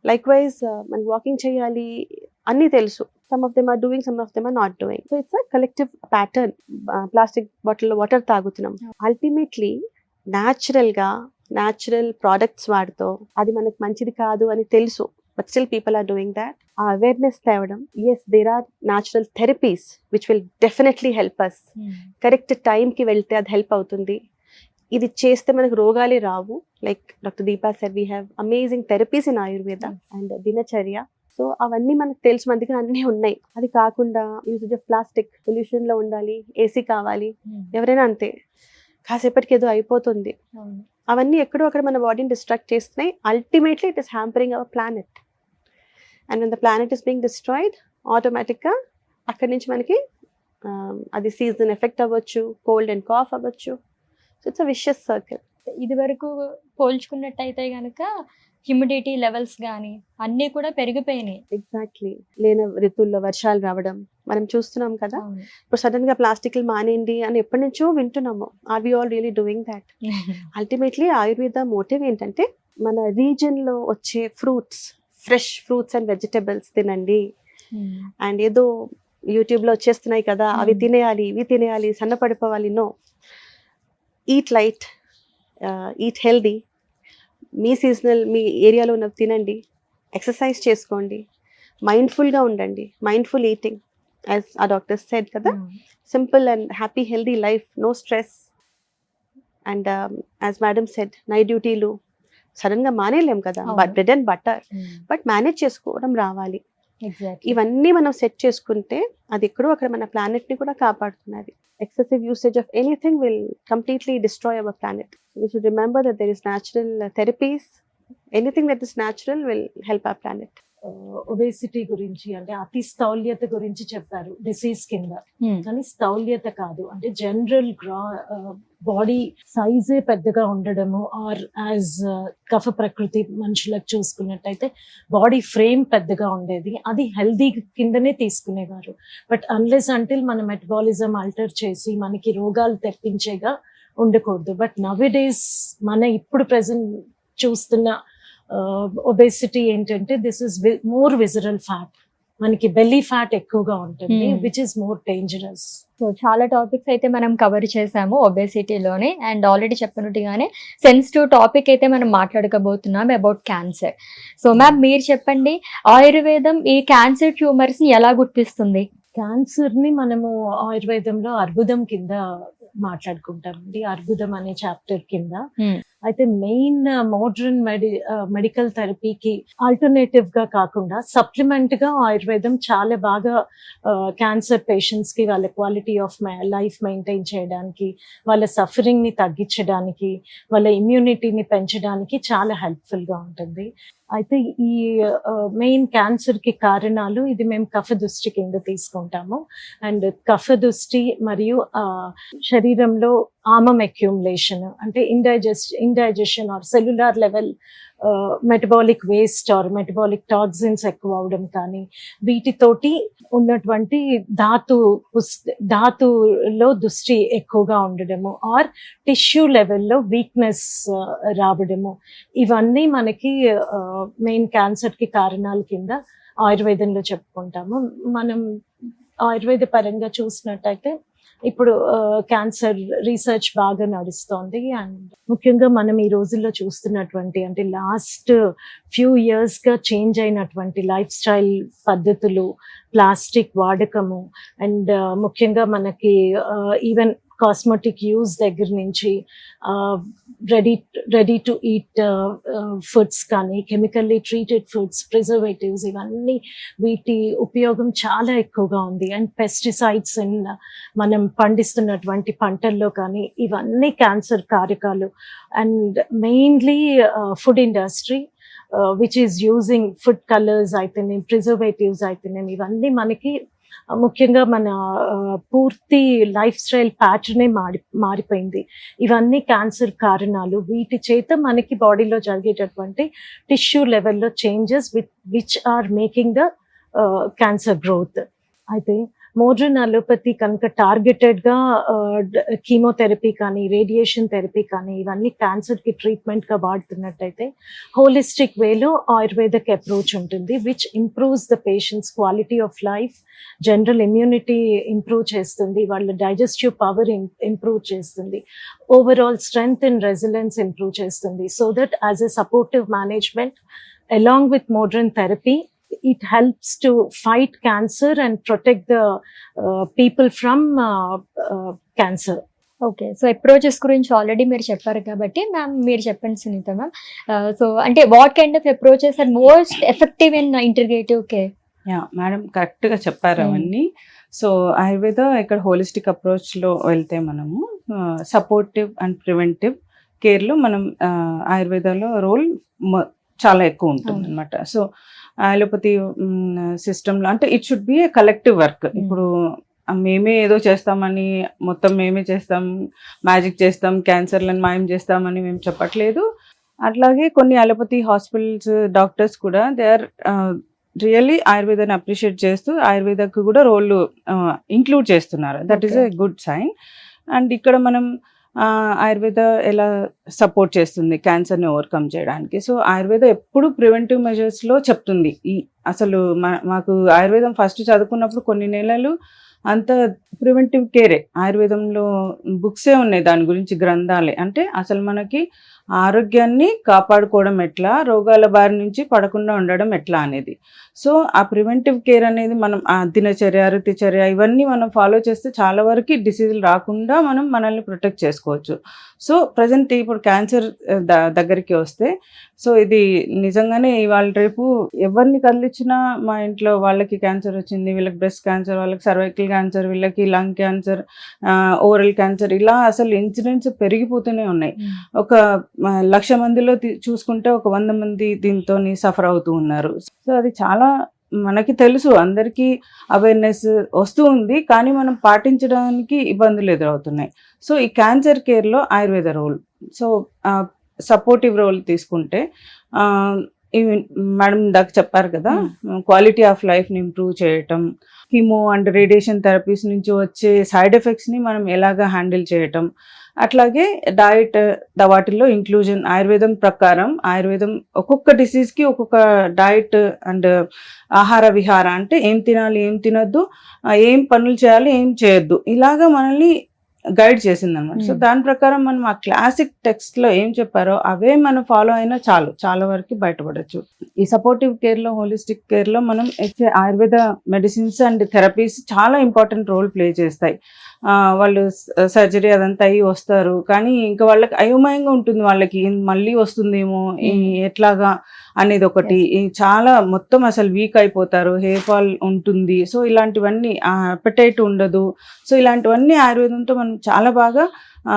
Likewise, man walking cheyali anni telusu, some of them are doing, some of them are not doing. So it's a collective pattern. Plastic bottle water tagutunam. Ultimately natural products వాడుతో అది మనకు మంచిది కాదు అని తెలుసు, but still people are doing that. Awareness తేవడం. Yes, there are natural therapies which will definitely help us. Correct time కి వెళ్తే అది హెల్ప్ అవుతుంది. ఇది చేస్తే మనకు రోగాలే రావు. Like doctor Deepa sir, we have amazing therapies in Ayurveda and dinacharya. So అవన్నీ మనకు తెలుసు, మన దగ్గర అన్నీ ఉన్నాయి. అది కాకుండా యూసేజ్ ఆఫ్ ప్లాస్టిక్, పొల్యూషన్ లో ఉండాలి, ఏసీ కావాలి, ఎవరైనా అంతే, కాసేపటికి ఏదో అయిపోతుంది. అవన్నీ ఎక్కడో అక్కడ మన బాడీని డిస్ట్రాక్ట్ చేస్తున్నాయి. Ultimately it is hampering our planet. And when the planet is being destroyed, ఆటోమేటిక్గా అక్కడి నుంచి మనకి అది సీజన్ ఎఫెక్ట్ అవ్వచ్చు, కోల్డ్ అండ్ కాఫ్ అవ్వచ్చు. So it's a vicious circle. ఇది వరకు పోల్చుకున్నట్టయితే కనుక హ్యూమిడిటీ లెవెల్స్ కానీ అన్నీ కూడా పెరిగిపోయినాయి. ఎగ్జాక్ట్లీ. లేని ఋతువుల్లో వర్షాలు రావడం మనం చూస్తున్నాం కదా. ఇప్పుడు సడన్ గా ప్లాస్టిక్లు మానేయండి అని ఎప్పటి నుంచో వింటున్నాము. Are we all really doing that? Ultimately Ayurveda motive ఏంటంటే మన రీజన్ లో వచ్చే fruits, fresh fruits and vegetables తినండి. అండ్ ఏదో యూట్యూబ్ లో వచ్చేస్తున్నాయి కదా, అవి తినేయాలి, ఇవి తినేయాలి, సన్నపడిపోవాలి. No, eat light, eat healthy. మీ సీజనల్, మీ ఏరియాలో ఉన్నవి తినండి, ఎక్సర్సైజ్ చేసుకోండి, మైండ్ఫుల్గా ఉండండి. మైండ్ఫుల్ ఈటింగ్, యాజ్ ఆ డాక్టర్ సెడ్ కదా, simple and happy healthy life, no stress. And as madam said, night డ్యూటీలు సడన్గా మానేయలేం కదా, bread and butter, but manage చేసుకోవడం రావాలి. ఇవన్నీ మనం సెట్ చేసుకుంటే అది ఎక్కడో అక్కడ మన ప్లానెట్ ని కూడా కాపాడుతున్నది. Excessive usage of anything will completely destroy our planet. We should remember that there is natural therapies. Anything that is natural will help our planet. Obesity గురించి అంటే అతి స్థౌల్యత గురించి చెప్పారు డిసీజ్ కింద, కానీ స్థౌల్యత కాదు, అంటే జనరల్ బాడీ సైజే పెద్దగా ఉండడము, ఆర్ యాజ్ కఫ ప్రకృతి మనుషులకు చూసుకున్నట్టయితే బాడీ ఫ్రేమ్ పెద్దగా ఉండేది, అది హెల్దీ కిందనే తీసుకునేవారు. బట్ అన్లెస్ అంటిల్ మన మెటబాలిజం ఆల్టర్ చేసి మనకి రోగాలు తెప్పించేగా ఉండకూడదు. బట్ నవ్-ఏ-డేస్ మన ఇప్పుడు ప్రెసెంట్ చూస్తున్న ఒబేసిటీ ఏంటంటే this is more visceral fat, మనకి బెల్లీ ఫ్యాట్ ఎక్కువగా ఉంటుంది, which is more dangerous. So చాలా టాపిక్స్ అయితే మనం కవర్ చేసాము ఒబేసిటీలోనే. అండ్ ఆల్రెడీ చెప్పినట్టుగానే సెన్సిటివ్ టాపిక్ అయితే మనం మాట్లాడకపోతున్నాం అబౌట్ క్యాన్సర్. సో మ్యామ్, మీరు చెప్పండి, ఆయుర్వేదం ఈ క్యాన్సర్ ట్యూమర్స్ ని ఎలా గుర్తిస్తుంది? క్యాన్సర్ ని మనము ఆయుర్వేదంలో అర్బుదం కింద మాట్లాడుకుంటామండి, అర్బుదం అనే చాప్టర్ కింద. అయితే మెయిన్ మోడర్న్ మెడికల్ థెరపీకి ఆల్టర్నేటివ్ గా కాకుండా సప్లిమెంట్ గా ఆయుర్వేదం చాలా బాగా క్యాన్సర్ పేషెంట్స్ కి వాళ్ళ క్వాలిటీ ఆఫ్ లైఫ్ మెయింటైన్ చేయడానికి, వాళ్ళ సఫరింగ్ ని తగ్గించడానికి, వాళ్ళ ఇమ్యూనిటీని పెంచడానికి చాలా హెల్ప్ఫుల్ గా ఉంటుంది. అయితే ఈ మెయిన్ క్యాన్సర్ కి కారణాలు ఇది మేము కఫ దృష్టి కింద తీసుకుంటాము. అండ్ కఫ దృష్టి మరియు శరీరంలో ఆమం అక్యూములేషన్ అంటే indigestion or cellular level metabolic waste or metabolic toxins ఎక్కువ అవడం కానీ, వీటితోటి ఉన్నటువంటి ధాతులో దృష్టి ఎక్కువగా ఉండడము, ఆర్ టిష్యూ లెవెల్లో వీక్నెస్ రావడము, ఇవన్నీ మనకి మెయిన్ క్యాన్సర్ కి కారణాల కింద ఆయుర్వేదంలో చెప్పుకుంటాము. మనం ఆయుర్వేద పరంగా చూసినట్టయితే ఇప్పుడు క్యాన్సర్ రీసెర్చ్ బాగా నడుస్తోంది. అండ్ ముఖ్యంగా మనం ఈ రోజుల్లో చూస్తున్నటువంటి అంటే లాస్ట్ ఫ్యూ ఇయర్స్ గా చేంజ్ అయినటువంటి లైఫ్ స్టైల్ పద్ధతులు, ప్లాస్టిక్ వాడకము, అండ్ ముఖ్యంగా మనకి ఈవెన్ కాస్మెటిక్ యూజ్ దగ్గర నుంచి రెడీ టు ఈట్ ఫుడ్స్ కానీ, కెమికల్లీ ట్రీటెడ్ ఫుడ్స్, ప్రిజర్వేటివ్స్, ఇవన్నీ వీటి ఉపయోగం చాలా ఎక్కువగా ఉంది. అండ్ పెస్టిసైడ్స్ మనం పండిస్తున్నటువంటి పంటల్లో కానీ ఇవన్నీ క్యాన్సర్ కారకాలు. And mainly food industry which is using food colours అయితేనేం, ప్రిజర్వేటివ్స్ అయితేనేం, ఇవన్నీ మనకి ముఖ్యంగా మన పూర్తి లైఫ్ స్టైల్ ప్యాటర్నే మారిపోయింది. ఇవన్నీ క్యాన్సర్ కారణాలు. వీటి చేత మనకి బాడీలో జరిగేటటువంటి టిష్యూ లెవెల్లో changes which are making the cancer growth. అయితే మోడర్న్ అలోపతి కనుక టార్గెటెడ్గా కీమోథెరపీ కానీ, రేడియేషన్ థెరపీ కానీ ఇవన్నీ క్యాన్సర్కి ట్రీట్మెంట్గా వాడుతున్నట్టయితే, హోలిస్టిక్ వేలో ఆయుర్వేదిక్ అప్రోచ్ ఉంటుంది which improves the patients quality of life, general immunity improve చేస్తుంది, వాళ్ళ డైజెస్టివ్ పవర్ ఇంప్రూవ్ చేస్తుంది, overall strength and resilience improve చేస్తుంది. So that as a supportive management along with modern therapy, it helps to fight cancer and protect the people from cancer. Okay, so approaches గురించి already మీరు చెప్పారు కాబట్టి ma'am మీరు చెప్పండి Sunita ma'am. So అంటే what kind of approaches are most effective in integrative care? Yeah madam, కరెక్ట్గా చెప్పారు అవన్నీ. సో ఆయుర్వేద ఇక్కడ హోలిస్టిక్ అప్రోచ్లో వెళ్తే మనము సపోర్టివ్ అండ్ ప్రివెంటివ్ కేర్లో మనం ఆయుర్వేదంలో రోల్ చాలా ఎక్కువ ఉంటుంది అనమాట. సో అలోపతి సిస్టంలో అంటే it should be A collective work. ఇప్పుడు మేమే ఏదో చేస్తామని, మొత్తం మేమే చేస్తాం, మ్యాజిక్ చేస్తాం, క్యాన్సర్లను మాయం చేస్తామని మేము చెప్పట్లేదు. అట్లాగే కొన్ని అలోపతి హాస్పిటల్స్ డాక్టర్స్ కూడా దే ఆర్ రియల్లీ ఆయుర్వేదాన్ని అప్రిషియేట్ చేస్తూ ఆయుర్వేదకు కూడా రోల్ ఇంక్లూడ్ చేస్తున్నారు. That is a good sign. And ఇక్కడ మనం ఆయుర్వేద ఎలా సపోర్ట్ చేస్తుంది క్యాన్సర్ని ఓవర్కమ్ చేయడానికి. సో ఆయుర్వేద ఎప్పుడు ప్రివెంటివ్ మెజర్స్లో చెప్తుంది. అసలు మాకు ఆయుర్వేదం ఫస్ట్ చదువుకున్నప్పుడు కొన్ని నెలలు అంత ప్రివెంటివ్ కేరే, ఆయుర్వేదంలో బుక్సే ఉన్నాయి దాని గురించి, గ్రంథాలే. అంటే అసలు మనకి ఆరోగ్యాన్ని కాపాడుకోవడం ఎట్లా, రోగాల బారి నుంచి పడకుండా ఉండడం ఎట్లా అనేది. సో ఆ ప్రివెంటివ్ కేర్ అనేది మనం దినచర్య, ఋతుచర్య ఇవన్నీ మనం ఫాలో చేస్తే చాలా వరకు డిసీజులు రాకుండా మనం మనల్ని ప్రొటెక్ట్ చేసుకోవచ్చు. సో ప్రజెంట్ ఇప్పుడు క్యాన్సర్ దగ్గరికి వస్తే, సో ఇది నిజంగానే ఇవాళ రేపు ఎవరిని కదిలిచ్చినా మా ఇంట్లో వాళ్ళకి క్యాన్సర్ వచ్చింది, వీళ్ళకి బ్రెస్ట్ క్యాన్సర్, వాళ్ళకి సర్వైకల్ క్యాన్సర్, వీళ్ళకి లంగ్ క్యాన్సర్, ఓరల్ క్యాన్సర్, ఇలా అసలు ఇన్సిడెంట్స్ పెరిగిపోతూనే ఉన్నాయి. ఒక 1,00,000 మందిలో చూసుకుంటే ఒక 100 మంది దీంతో సఫర్ అవుతూ ఉన్నారు. సో అది చాలా మనకి తెలుసు, అందరికీ అవేర్నెస్ వస్తూ ఉంది, కానీ మనం పాటించడానికి ఇబ్బందులు ఎదురవుతున్నాయి. సో ఈ క్యాన్సర్ కేర్లో Ayurveda role, so supportive role తీసుకుంటే మేడం దాకా చెప్పారు కదా, క్వాలిటీ ఆఫ్ లైఫ్ని ఇంప్రూవ్ చేయటం, కీమో అండ్ రేడియేషన్ థెరపీస్ నుంచి వచ్చే సైడ్ ఎఫెక్ట్స్ని మనం ఎలాగా హ్యాండిల్ చేయటం, అట్లాగే డయట్ వాటిల్లో ఇంక్లూజన్. ఆయుర్వేదం ప్రకారం ఆయుర్వేదం ఒక్కొక్క డిసీజ్కి ఒక్కొక్క డయట్ అండ్ ఆహార విహార, అంటే ఏం తినాలి, ఏం తినొద్దు, ఏం పనులు చేయాలి, ఏం చేయొద్దు, ఇలాగా మనల్ని గైడ్ చేసింది అనమాట. సో దాని ప్రకారం మనం ఆ క్లాసిక్ టెక్స్ట్లో ఏం చెప్పారో అవే మనం ఫాలో అయినా చాలు, చాలా వరకు బయటపడచ్చు. ఈ సపోర్టివ్ కేర్లో, హోలిస్టిక్ కేర్లో మనం ఇచ్చే ఆయుర్వేద మెడిసిన్స్ అండ్ థెరపీస్ చాలా ఇంపార్టెంట్ రోల్ ప్లే చేస్తాయి. వాళ్ళు సర్జరీ అదంతా అయ్యి వస్తారు, కానీ ఇంకా వాళ్ళకి అయోమయంగా ఉంటుంది, వాళ్ళకి మళ్ళీ వస్తుందేమో ఎట్లాగా అనేది ఒకటి, చాలా మొత్తం అసలు వీక్ అయిపోతారు, హెయిర్ ఫాల్ ఉంటుంది. సో ఇలాంటివన్నీ, అపెటైట్ ఉండదు. సో ఇలాంటివన్నీ ఆయుర్వేదంతో మనం చాలా బాగా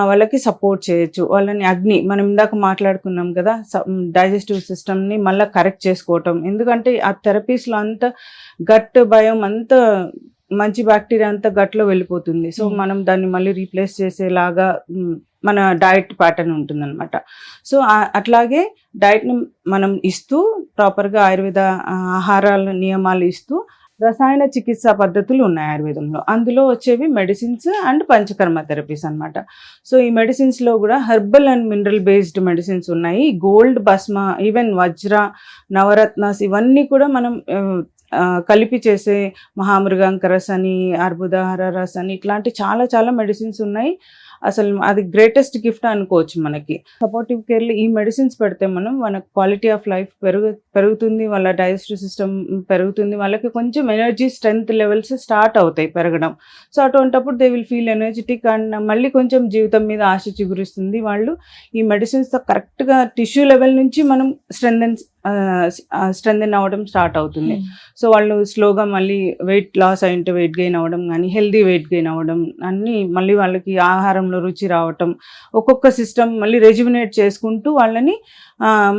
వాళ్ళకి సపోర్ట్ చేయొచ్చు. వాళ్ళని మనం ఇందాక మాట్లాడుకున్నాం కదా, డైజెస్టివ్ సిస్టమ్ని మళ్ళీ కరెక్ట్ చేసుకోవటం. ఎందుకంటే ఆ థెరపీస్లో అంతా గట్ భయం, అంతా మంచి బ్యాక్టీరియా అంతా గట్లో వెళ్ళిపోతుంది. సో మనం దాన్ని మళ్ళీ రీప్లేస్ చేసేలాగా మన డయట్ ప్యాటర్న్ ఉంటుంది అనమాట. సో అట్లాగే డయట్ని మనం ఇస్తూ ప్రాపర్గా ఆయుర్వేద ఆహారాల నియమాలు ఇస్తూ రసాయన చికిత్సా పద్ధతులు ఉన్నాయి ఆయుర్వేదంలో. అందులో వచ్చేవి మెడిసిన్స్ అండ్ పంచకర్మ థెరపీస్ అనమాట. సో ఈ మెడిసిన్స్లో కూడా herbal and mineral based medicines ఉన్నాయి. గోల్డ్, భస్మ, ఈవెన్ వజ్ర, నవరత్నాస్ ఇవన్నీ కూడా మనం కలిపి చేసే మహామృగాంక రస్ అని, అర్బుదహార రస్ అని, ఇట్లాంటి చాలా చాలా మెడిసిన్స్ ఉన్నాయి. అసలు అది గ్రేటెస్ట్ గిఫ్ట్ అనుకోవచ్చు మనకి. సపోర్టివ్ కేర్లో ఈ మెడిసిన్స్ పెడితే మన క్వాలిటీ ఆఫ్ లైఫ్ పెరుగుతుంది, వాళ్ళ డైజెస్టివ్ సిస్టమ్ పెరుగుతుంది, వాళ్ళకి కొంచెం ఎనర్జీ స్ట్రెంగ్త్ లెవెల్స్ స్టార్ట్ అవుతాయి పెరగడం. సో అటువంటప్పుడు they will feel energetic and మళ్ళీ కొంచెం జీవితం మీద ఆశ చిగురిస్తుంది. వాళ్ళు ఈ మెడిసిన్స్తో కరెక్ట్గా టిష్యూ లెవెల్ నుంచి మనం స్ట్రెంథెన్ అవ్వడం స్టార్ట్ అవుతుంది. సో వాళ్ళు స్లోగా మళ్ళీ వెయిట్ లాస్ అయింటే వెయిట్ గెయిన్ అవ్వడం కానీ, హెల్దీ వెయిట్ గెయిన్ అవ్వడం అన్నీ, మళ్ళీ వాళ్ళకి ఆహారంలో రుచి రావటం, ఒక్కొక్క సిస్టమ్ మళ్ళీ రెజ్యుమినేట్ చేసుకుంటూ వాళ్ళని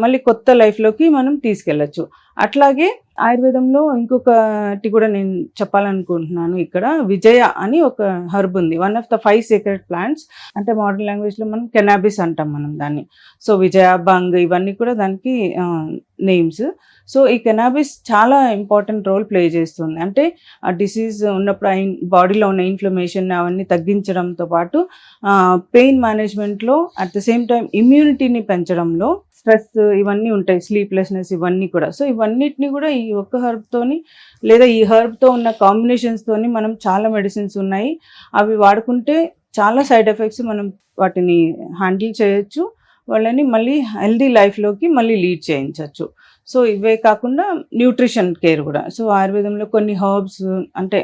మళ్ళీ కొత్త లైఫ్లోకి మనం తీసుకెళ్ళచ్చు. అట్లాగే ఆయుర్వేదంలో ఇంకొకటి కూడా నేను చెప్పాలనుకుంటున్నాను. ఇక్కడ విజయ అని ఒక హర్బ్ ఉంది, one of the 5 secret plants. అంటే మోడర్న్ లాంగ్వేజ్లో మనం కెనాబిస్ అంటాం మనం దాన్ని. సో విజయ, బంగ్ ఇవన్నీ కూడా దానికి నేమ్స్. సో ఈ కెనాబిస్ చాలా ఇంపార్టెంట్ రోల్ ప్లే చేస్తుంది. అంటే ఆ డిసీజ్ ఉన్నప్పుడు బాడీలో ఉన్న ఇన్ఫ్లమేషన్ అవన్నీ తగ్గించడంతో పాటు పెయిన్ మేనేజ్మెంట్లో, అట్ ద సేమ్ టైం ఇమ్యూనిటీని పెంచడంలో, స్ట్రెస్ ఇవన్నీ ఉంటాయి, స్లీప్లెస్నెస్ ఇవన్నీ కూడా. సో ఇవన్నిటిని కూడా ఈ ఒక్క హర్బ్తోని లేదా ఈ హర్బ్తో ఉన్న కాంబినేషన్స్తోని మనం చాలా మెడిసిన్స్ ఉన్నాయి. అవి వాడుకుంటే చాలా సైడ్ ఎఫెక్ట్స్ మనం వాటిని హ్యాండిల్ చేయొచ్చు, వాళ్ళని మళ్ళీ హెల్దీ లైఫ్లోకి మళ్ళీ లీడ్ చేయించవచ్చు. సో ఇవే కాకుండా న్యూట్రిషన్ కేర్ కూడా. సో ఆయుర్వేదంలో కొన్ని హర్బ్స్ అంటే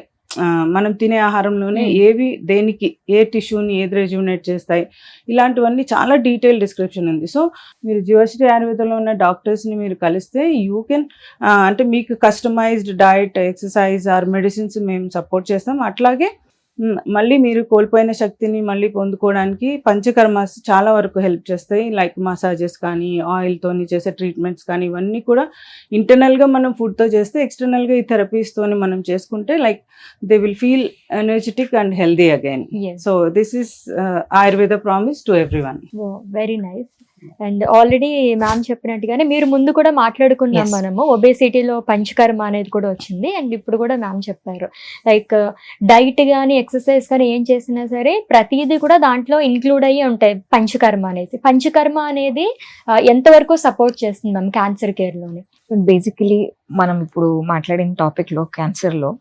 మనం తినే ఆహారంలోనే ఏవి దేనికి ఏ టిష్యూని ఏది రెజ్యుమినేట్ చేస్తాయి, ఇలాంటివన్నీ చాలా డీటెయిల్ డిస్క్రిప్షన్ ఉంది. సో మీరు జీవశ్రీ ఆయుర్వేదంలో ఉన్న డాక్టర్స్ని మీరు కలిస్తే యూ కెన్ అంటే మీకు customised diet, exercise or medicines మేము సపోర్ట్ చేస్తాం. అట్లాగే మళ్ళీ మీరు కోల్పోయిన శక్తిని మళ్ళీ పొందుకోవడానికి పంచకర్మాస్ చాలా వరకు హెల్ప్ చేస్తాయి. లైక్ మసాజెస్ కానీ, ఆయిల్తోని చేసే ట్రీట్మెంట్స్ కానీ, ఇవన్నీ కూడా ఇంటర్నల్గా మనం ఫుడ్తో చేస్తే, ఎక్స్టర్నల్గా ఈ థెరపీస్తోని మనం చేసుకుంటే like they will feel energetic and healthy again. So this is Ayurveda promise to everyone. Very nice. And already ma'am చెప్పినట్టుగానే మీరు ముందు కూడా మాట్లాడుకున్నాం Yes. మనము, ఒబేసిటీలో పంచకర్మ అనేది కూడా వచ్చింది. అండ్ ఇప్పుడు కూడా మ్యామ్ చెప్పారు లైక్ డైట్ కానీ ఎక్సర్సైజ్ కానీ ఏం చేసినా సరే ప్రతిదీ కూడా దాంట్లో ఇంక్లూడ్ అయ్యి ఉంటాయి పంచకర్మ అనేసి. పంచకర్మ అనేది ఎంతవరకు సపోర్ట్ చేస్తుంది మ్యామ్ క్యాన్సర్ కేర్లోని? బేసికలీ మనం ఇప్పుడు మాట్లాడిన టాపిక్ లో క్యాన్సర్ లో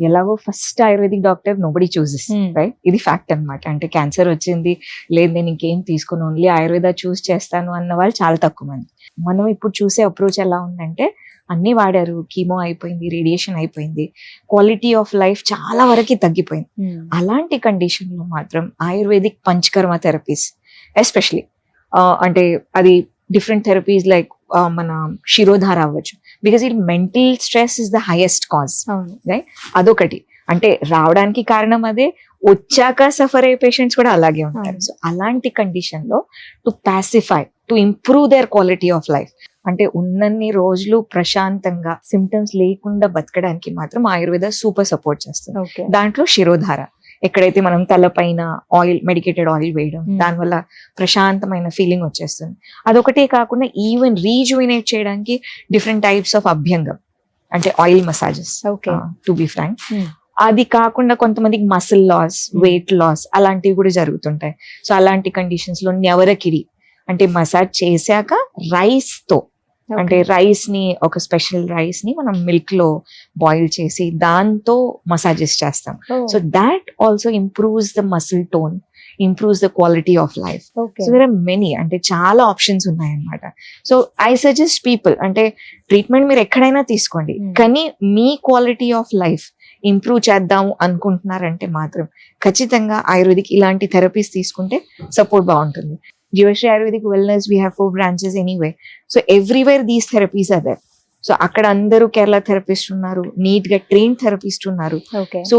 ఎలాగో first ayurvedic doctor nobody chooses, right? ఇది ఫ్యాక్ట్ అన్నమాట. అంటే క్యాన్సర్ వచ్చింది, లేదు నేను ఇంకేం తీసుకుని ఓన్లీ ఆయుర్వేద చూస్ చేస్తాను అన్న వాళ్ళు చాలా తక్కువ మంది. మనం ఇప్పుడు చూసే అప్రోచ్ ఎలా ఉందంటే అన్ని వాడారు, కీమో అయిపోయింది, రేడియేషన్ అయిపోయింది, క్వాలిటీ ఆఫ్ లైఫ్ చాలా వరకు తగ్గిపోయింది. అలాంటి కండిషన్ లో మాత్రం ఆయుర్వేదిక్ పంచకర్మ థెరపీస్ ఎస్పెషలీ అంటే అది డిఫరెంట్ థెరపీస్ లైక్ మన శిరోధార అవ్వచ్చు, because it mental stress is the highest cause, right? అదొకటి. అంటే రావడానికి కారణం అదే, వచ్చాక సఫర్ అయ్యే పేషెంట్స్ కూడా అలాగే ఉంటారు. సో అలాంటి కండిషన్ లో to pacify, to improve their quality of life, అంటే ఉన్నన్ని రోజులు ప్రశాంతంగా సిమ్టమ్స్ లేకుండా బతకడానికి మాత్రం ఆయుర్వేద సూపర్ సపోర్ట్ చేస్తుంది. దాంట్లో శిరోధార, ఎక్కడైతే మనం తలపైన ఆయిల్, మెడికేటెడ్ ఆయిల్ వేయడం, దానివల్ల ప్రశాంతమైన ఫీలింగ్ వచ్చేస్తుంది. అదొకటే కాకుండా ఈవెన్ రీజువినేట్ చేయడానికి డిఫరెంట్ టైప్స్ ఆఫ్ అభ్యంగం, అంటే oil massages to be frank. అది కాకుండా కొంతమందికి మసిల్ లాస్, వెయిట్ లాస్ అలాంటివి కూడా జరుగుతుంటాయి. సో అలాంటి కండిషన్స్ లో నెవరకిరి అంటే మసాజ్ చేశాక రైస్ తో, అంటే రైస్ ని, ఒక స్పెషల్ రైస్ ని మనం మిల్క్ లో బాయిల్ చేసి దాంతో మసాజెస్ చేస్తాం. So that also improves the muscle tone, improves the quality of life. So there are many, అంటే చాలా ఆప్షన్స్ ఉన్నాయన్నమాట. సో ఐ సజెస్ట్ పీపుల్, అంటే ట్రీట్మెంట్ మీరు ఎక్కడైనా తీసుకోండి, కానీ మీ క్వాలిటీ ఆఫ్ లైఫ్ ఇంప్రూవ్ చేద్దాము అనుకుంటున్నారంటే మాత్రం ఖచ్చితంగా ఆయుర్వేదిక్ ఇలాంటి థెరపీస్ తీసుకుంటే సపోర్ట్ బాగుంటుంది. Jeevashree ayurvedic wellness, we have 4 branches anyway. So everywhere these therapies are there. So అక్కడ అందరూ కేరళ థెరపిస్ట్ ఉన్నారు, నీట్ గా ట్రైన్ థెరపిస్ట్ ఉన్నారు. సో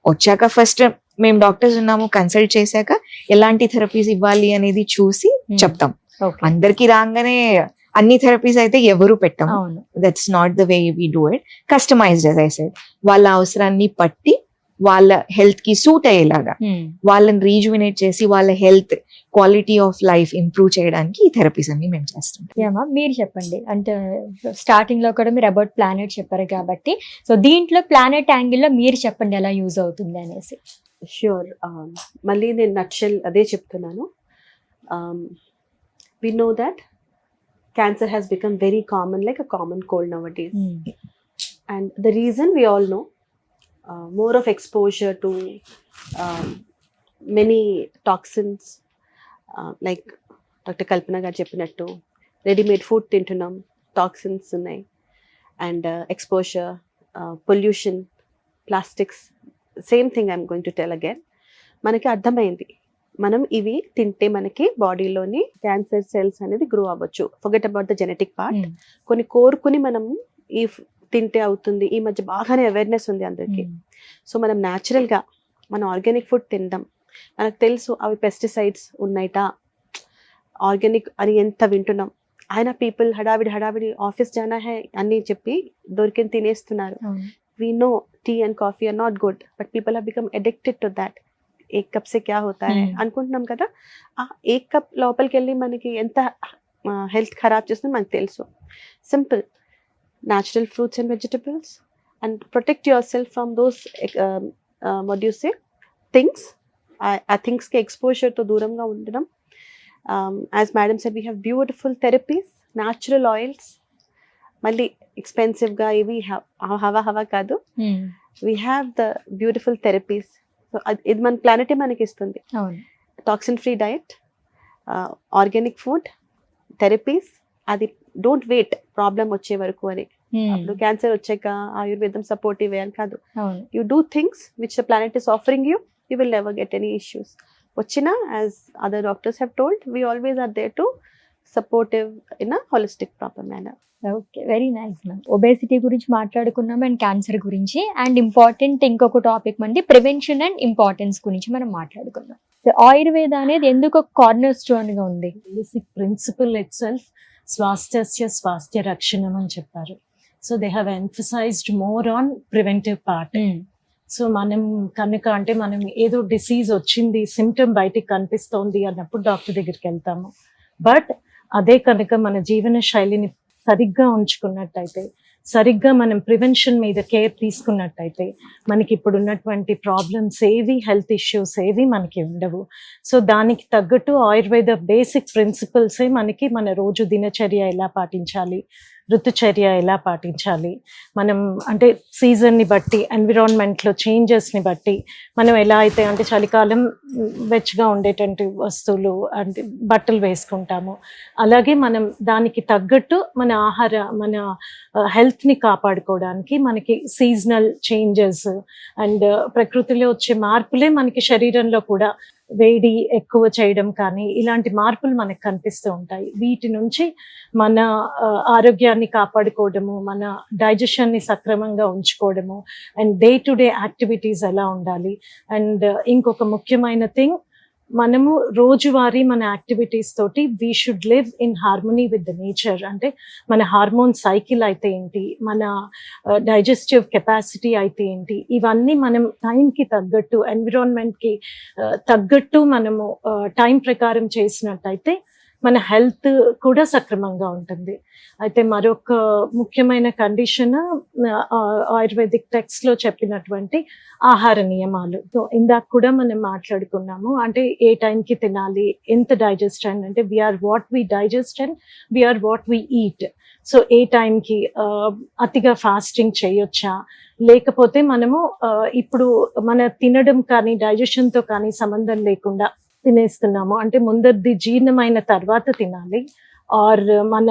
వచ్చాక ఫస్ట్ మేము డాక్టర్స్ ఉన్నాము, కన్సల్ట్ చేశాక ఎలాంటి థెరపీస్ ఇవ్వాలి అనేది చూసి చెప్తాం. అందరికి రాగానే అన్ని థెరపీస్ అయితే ఎవరు పెట్టాం, that's not the way we do it. Customised, as I said, వాళ్ళ అవసరాన్ని పట్టి వాళ్ళ హెల్త్ కి సూట్ అయ్యేలాగా వాళ్ళని రీజువినేట్ చేసి వాళ్ళ health quality of life improve చేయడానికి ఈ థెరపీస్ అన్ని మేము చేస్తాం. మీరు చెప్పండి, అంటే స్టార్టింగ్ లో కూడా మీరు అబౌట్ ప్లానెట్ చెప్పారు కాబట్టి, సో దీంట్లో ప్లానెట్ యాంగిల్ లో మీరు చెప్పండి ఎలా యూజ్ అవుతుంది అనేసి. ష్యూర్. మళ్ళీ నేను నట్షెల్ అదే చెప్తున్నాను. We know that cancer has become very common, like a common cold nowadays. And the reason we all know, more of exposure to many toxins, like doctor Kalpana garu చెప్పినట్టు రెడీమేడ్ ఫుడ్ తింటున్నాం, toxins ఉన్నాయి, and exposure, pollution, plastics. Same thing I'm going to tell again. మనకి అర్థమైంది మనం ఇవి తింటే మనకి బాడీలోని క్యాన్సర్ సెల్స్ అనేది గ్రో అవ్వచ్చు. Forget about the genetic part. కొన్ని కోరుకుని మనం ఈ తింటే అవుతుంది. ఈ మధ్య బాగానే అవేర్నెస్ ఉంది అందరికీ. సో మనం న్యాచురల్గా మనం ఆర్గానిక్ ఫుడ్ తిందాం. మనకు తెలుసు అవి పెస్టిసైడ్స్ ఉన్నాయిట, ఆర్గానిక్ అని ఎంత వింటున్నాం. ఆయన పీపుల్ హడావిడి ఆఫీస్ జానా హై అని చెప్పి దొరికిన తినేస్తున్నారు. We know tea and coffee are not good, but people have become addicted to that. ఏక్ కప్ సే క్యా హోతా హై అనుకుంటున్నాం కదా. ఆ ఏక్ కప్ లోపలికి వెళ్ళి మనకి ఎంత హెల్త్ ఖరాబ్ చేస్తుందో మనకు తెలుసు. Simple, natural fruits and vegetables, and protect yourself from those what do you say, things. I think ke exposure to దూరంగా ఉండడం. As madam said, we have beautiful therapies, natural oils. మళ్ళీ ఎక్స్పెన్సివ్ గా ఇవి హవా కాదు. We have the beautiful therapies. So ఇది మన ప్లానెటే మనకి ఇస్తుంది. Toxin free diet, organic food, therapies. అది డోంట్ వెయిట్ ప్రాబ్లం వచ్చే వరకు అని. అప్పుడు క్యాన్సర్ వచ్చాక ఆయుర్వేదం సపోర్టివ్ అని కాదు. You do things which the planet is offering you, you will never get any issues. వచ్చినా, as other doctors have told, we always are there to supportive in a holistic proper manner. Okay, very nice ma'am. Obesity గురించి మాట్లాడుకున్నాం and cancer గురించి, and important ఇంకొక topic అండి prevention and importance గురించి మనం మాట్లాడుకుందాం. ఆయుర్వేద అనేది ఎందుకు ఒక కార్నర్ స్టోన్ గా ఉంది? బేసిక్ ప్రిన్సిపల్ ఇట్ సెల్ఫ్ స్వాస్థ్యస్య స్వాస్థ్య రక్షణం అని చెప్పారు. So they have emphasised more on preventive part. So మనం కనుక అంటే మనం ఏదో డిసీజ్ వచ్చింది, సిమ్టమ్ బయటికి కనిపిస్తోంది అన్నప్పుడు డాక్టర్ దగ్గరికి వెళ్తాము. బట్ అదే కనుక మన జీవన శైలిని సరిగ్గా ఉంచుకున్నట్టయితే, సరిగ్గా మనం ప్రివెన్షన్ మీద కేర్ తీసుకున్నట్టయితే మనకి ఇప్పుడు ఉన్నటువంటి ప్రాబ్లమ్స్ ఏవి, హెల్త్ ఇష్యూస్ ఏవి మనకి ఉండవు. సో దానికి తగ్గట్టు ఆయుర్వేద బేసిక్ ప్రిన్సిపల్సే మనకి మన రోజు దినచర్య ఎలా పాటించాలి, ఋతుచర్య ఎలా పాటించాలి, మనం అంటే సీజన్ని బట్టి, ఎన్విరాన్మెంట్లో చేంజెస్ని బట్టి మనం ఎలా అయితే అంటే చలికాలం వెచ్చగా ఉండేటువంటి వస్తువులు అంటే బట్టలు వేసుకుంటాము, అలాగే మనం దానికి తగ్గట్టు మన మన హెల్త్ని కాపాడుకోవడానికి మనకి సీజనల్ చేంజెస్ అండ్ ప్రకృతిలో వచ్చే మార్పులే మనకి శరీరంలో కూడా వేడి ఎక్కువ చేయడం కానీ ఇలాంటి మార్పులు మనకు కనిపిస్తూ ఉంటాయి. వీటి నుంచి మన ఆరోగ్యాన్ని కాపాడుకోవడము, మన డైజెషన్ని సక్రమంగా ఉంచుకోవడము and day to day activities ఎలా ఉండాలి. అండ్ ఇంకొక ముఖ్యమైన థింగ్, మనము రోజువారీ మన యాక్టివిటీస్ తోటి we should live in harmony with the nature. అంటే మన హార్మోన్ సైకిల్ అయితే ఏంటి, మన డైజెస్టివ్ కెపాసిటీ అయితే ఏంటి, ఇవన్నీ మనం టైంకి తగ్గట్టు, ఎన్విరాన్మెంట్కి తగ్గట్టు మనము టైం ప్రకారం చేసినట్టయితే మన హెల్త్ కూడా సక్రమంగా ఉంటుంది. అయితే మరొక ముఖ్యమైన కండిషన్ ఆయుర్వేదిక్ టెక్స్ట్ లో చెప్పినటువంటి ఆహార నియమాలు. సో ఇందాక కూడా మనం మాట్లాడుకున్నాము, అంటే ఏ టైంకి తినాలి, ఎంత డైజెస్ట్ అండ్ అంటే we are what we digest and we are what we eat. So ఏ టైంకి అతిగా ఫాస్టింగ్ చేయొచ్చా, లేకపోతే మనము ఇప్పుడు మన తినడం కానీ డైజెషన్తో కానీ సంబంధం లేకుండా తినేస్తున్నాము, అంటే ముందరిది జీర్ణమైన తర్వాత తినాలి, ఆర్ మన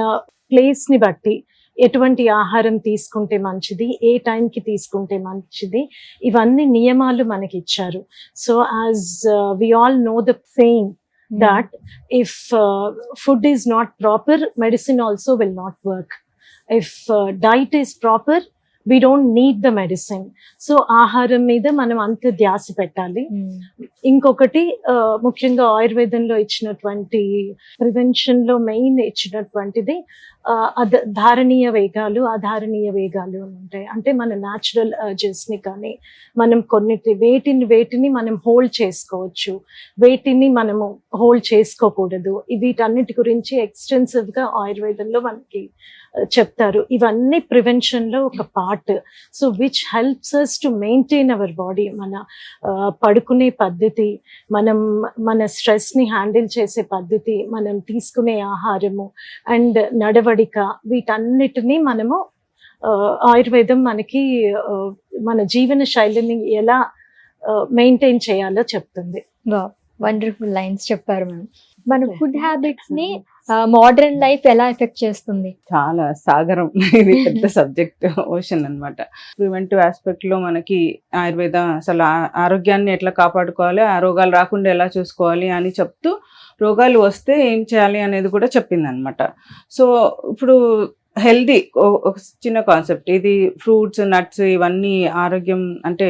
ప్లేస్ని బట్టి ఎటువంటి ఆహారం తీసుకుంటే మంచిది, ఏ టైంకి తీసుకుంటే మంచిది, ఇవన్నీ నియమాలు మనకి ఇచ్చారు. So as we all know the saying that if food is not proper, medicine also will not work. If diet is proper, we don't need the medicine. సో ఆహారం మీద మనం అంత ధ్యాస పెట్టాలి. ఇంకొకటి ముఖ్యంగా ఆయుర్వేదంలో ఇచ్చినటువంటి ప్రివెన్షన్ లో మెయిన్ ఇచ్చినటువంటిది ధారణీయ వేగాలు, అధారణీయ వేగాలు అని ఉంటాయి. అంటే మన న్యాచురల్ అర్జెస్ ని కానీ మనం వేటిని మనం హోల్డ్ చేసుకోవచ్చు, వేటిని మనము హోల్డ్ చేసుకోకూడదు, వీటన్నిటి గురించి ఎక్స్టెన్సివ్ గా ఆయుర్వేదంలో మనకి చెప్తారు. ఇవన్నీ ప్రివెన్షన్ లో ఒక part. So which helps us to maintain our body. మన పడుకునే పద్ధతి, మన స్ట్రెస్ ని హ్యాండిల్ చేసే పద్ధతి, మనం తీసుకునే ఆహారము అండ్ నడవడిక, వీటన్నిటినీ మనము ఆయుర్వేదం మనకి మన జీవన శైలిని ఎలా మెయింటైన్ చేయాలో చెప్తుంది. వండర్ఫుల్ లైన్స్ చెప్పారు మ్యామ్. మన ఫుడ్ హ్యాబిట్స్ ని మోడర్న్ లైఫ్ ఎలా ఎఫెక్ట్ చేస్తుంది? చాలా సాగరం ఇది, పెద్ద సబ్జెక్ట్, ఓషన్ అన్నమాట. ప్రివెంటివ్ ఆస్పెక్ట్ లో మనకి ఆయుర్వేద అసలు ఆరోగ్యాన్ని ఎట్లా కాపాడుకోవాలి, ఆ రోగాలు రాకుండా ఎలా చూసుకోవాలి అని చెప్తూ రోగాలు వస్తే ఏం చేయాలి అనేది కూడా చెప్పింది అనమాట. సో ఇప్పుడు హెల్దీ ఒక చిన్న కాన్సెప్ట్ ఇది, ఫ్రూట్స్ నట్స్ ఇవన్నీ ఆరోగ్యం అంటే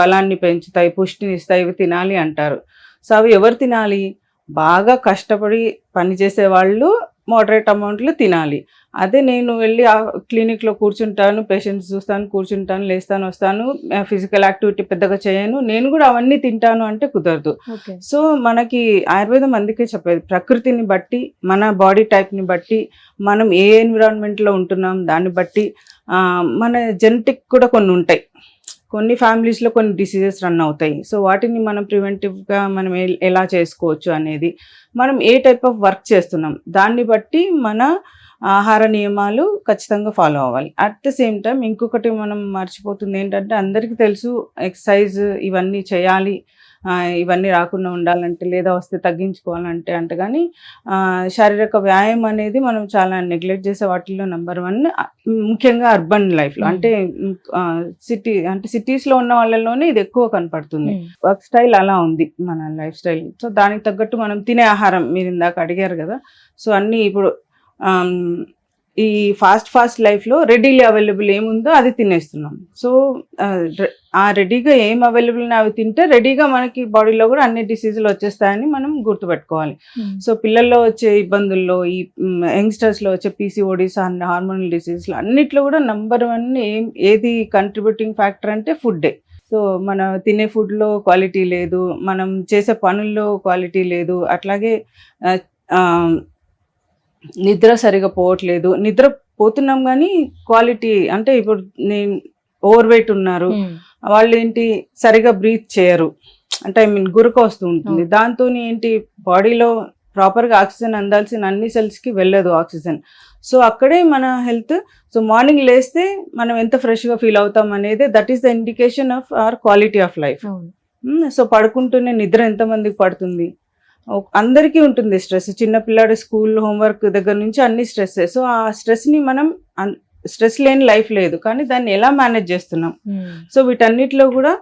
బలాన్ని పెంచుతాయి, పుష్టిని ఇస్తాయి, ఇవి తినాలి అంటారు. సో అవి ఎవరు తినాలి? బాగా కష్టపడి పనిచేసే వాళ్ళు మోడరేట్ అమౌంట్లో తినాలి. అదే నేను వెళ్ళి ఆ క్లినిక్లో కూర్చుంటాను, పేషెంట్స్ చూస్తాను, కూర్చుంటాను, లేస్తాను, వస్తాను, ఫిజికల్ యాక్టివిటీ పెద్దగా చేయను, నేను కూడా అవన్నీ తింటాను అంటే కుదరదు. సో మనకి ఆయుర్వేదం అందుకే చెప్పేది, ప్రకృతిని బట్టి, మన బాడీ టైప్ని బట్టి, మనం ఏ ఎన్విరాన్మెంట్లో ఉంటున్నాం దాన్ని బట్టి, మన జెనెటిక్ కూడా కొన్ని ఉంటాయి, కొన్ని ఫ్యామిలీస్లో కొన్ని డిసీజెస్ రన్ అవుతాయి. సో వాటిని మనం ప్రివెంటివ్గా మనం ఎలా చేసుకోవచ్చు అనేది, మనం ఏ టైప్ ఆఫ్ వర్క్ చేస్తున్నాం దాన్ని బట్టి మన ఆహార నియమాలు ఖచ్చితంగా ఫాలో అవ్వాలి. అట్ ద సేమ్ టైం ఇంకొకటి మనం మర్చిపోతుంది ఏంటంటే, అందరికీ తెలుసు ఎక్సర్సైజ్ ఇవన్నీ చేయాలి, ఇవన్నీ రాకుండా ఉండాలంటే లేదా వస్తే తగ్గించుకోవాలంటే అంటే, కానీ శారీరక వ్యాయామం అనేది మనం చాలా నెగ్లెక్ట్ చేసే వాటిల్లో నెంబర్ 1, ముఖ్యంగా అర్బన్ లైఫ్లో అంటే సిటీస్లో ఉన్న వాళ్ళలోనే ఇది ఎక్కువ కనపడుతుంది. వర్క్ స్టైల్ అలా ఉంది మన లైఫ్ స్టైల్. సో దానికి తగ్గట్టు మనం తినే ఆహారం, మీరు ఇందాక అడిగారు కదా, సో అన్నీ ఇప్పుడు ఈ ఫాస్ట్ లైఫ్లో రెడీలీ అవైలబుల్ ఏముందో అది తినేస్తున్నాం. సో ఆ రెడీగా ఏం అవైలబుల్ అవి తింటే రెడీగా మనకి బాడీలో కూడా అన్ని డిసీజులు వచ్చేస్తాయని మనం గుర్తుపెట్టుకోవాలి. సో పిల్లల్లో వచ్చే ఇబ్బందుల్లో, ఈ యంగ్స్టర్స్లో వచ్చే పీసీఓడీస్ అండ్ హార్మోనల్ డిసీజ్లు అన్నిట్లో కూడా నెంబర్ 1 ఏది కంట్రిబ్యూటింగ్ ఫ్యాక్టర్ అంటే ఫుడ్డే. సో మన తినే ఫుడ్లో క్వాలిటీ లేదు, మనం చేసే పనుల్లో క్వాలిటీ లేదు, అట్లాగే నిద్ర సరిగా పోవట్లేదు, నిద్ర పోతున్నాం కానీ క్వాలిటీ అంటే, ఇప్పుడు నేను ఓవర్ వెయిట్ ఉన్నారు వాళ్ళు ఏంటి సరిగా బ్రీత్ చేయరు, అంటే గురక వస్తూ ఉంటుంది, దాంతో ఏంటి బాడీలో ప్రాపర్గా ఆక్సిజన్ అందాల్సిన అన్ని సెల్స్కి వెళ్ళదు ఆక్సిజన్. సో అక్కడే మన హెల్త్, సో మార్నింగ్ లేస్తే మనం ఎంత ఫ్రెష్గా ఫీల్ అవుతాం అనేది, that is the indication of our quality of life. So పడుకుంటూనే నిద్ర ఎంతమందికి పడుతుంది? అందరికీ ఉంటుంది స్ట్రెస్, చిన్నపిల్లాడు స్కూల్ హోంవర్క్ దగ్గర నుంచి అన్ని స్ట్రెస్. సో ఆ స్ట్రెస్ని మనం, స్ట్రెస్ లేని లైఫ్ లేదు, కానీ దాన్ని ఎలా మేనేజ్ చేస్తున్నాం. సో వీటన్నిటిలో కూడా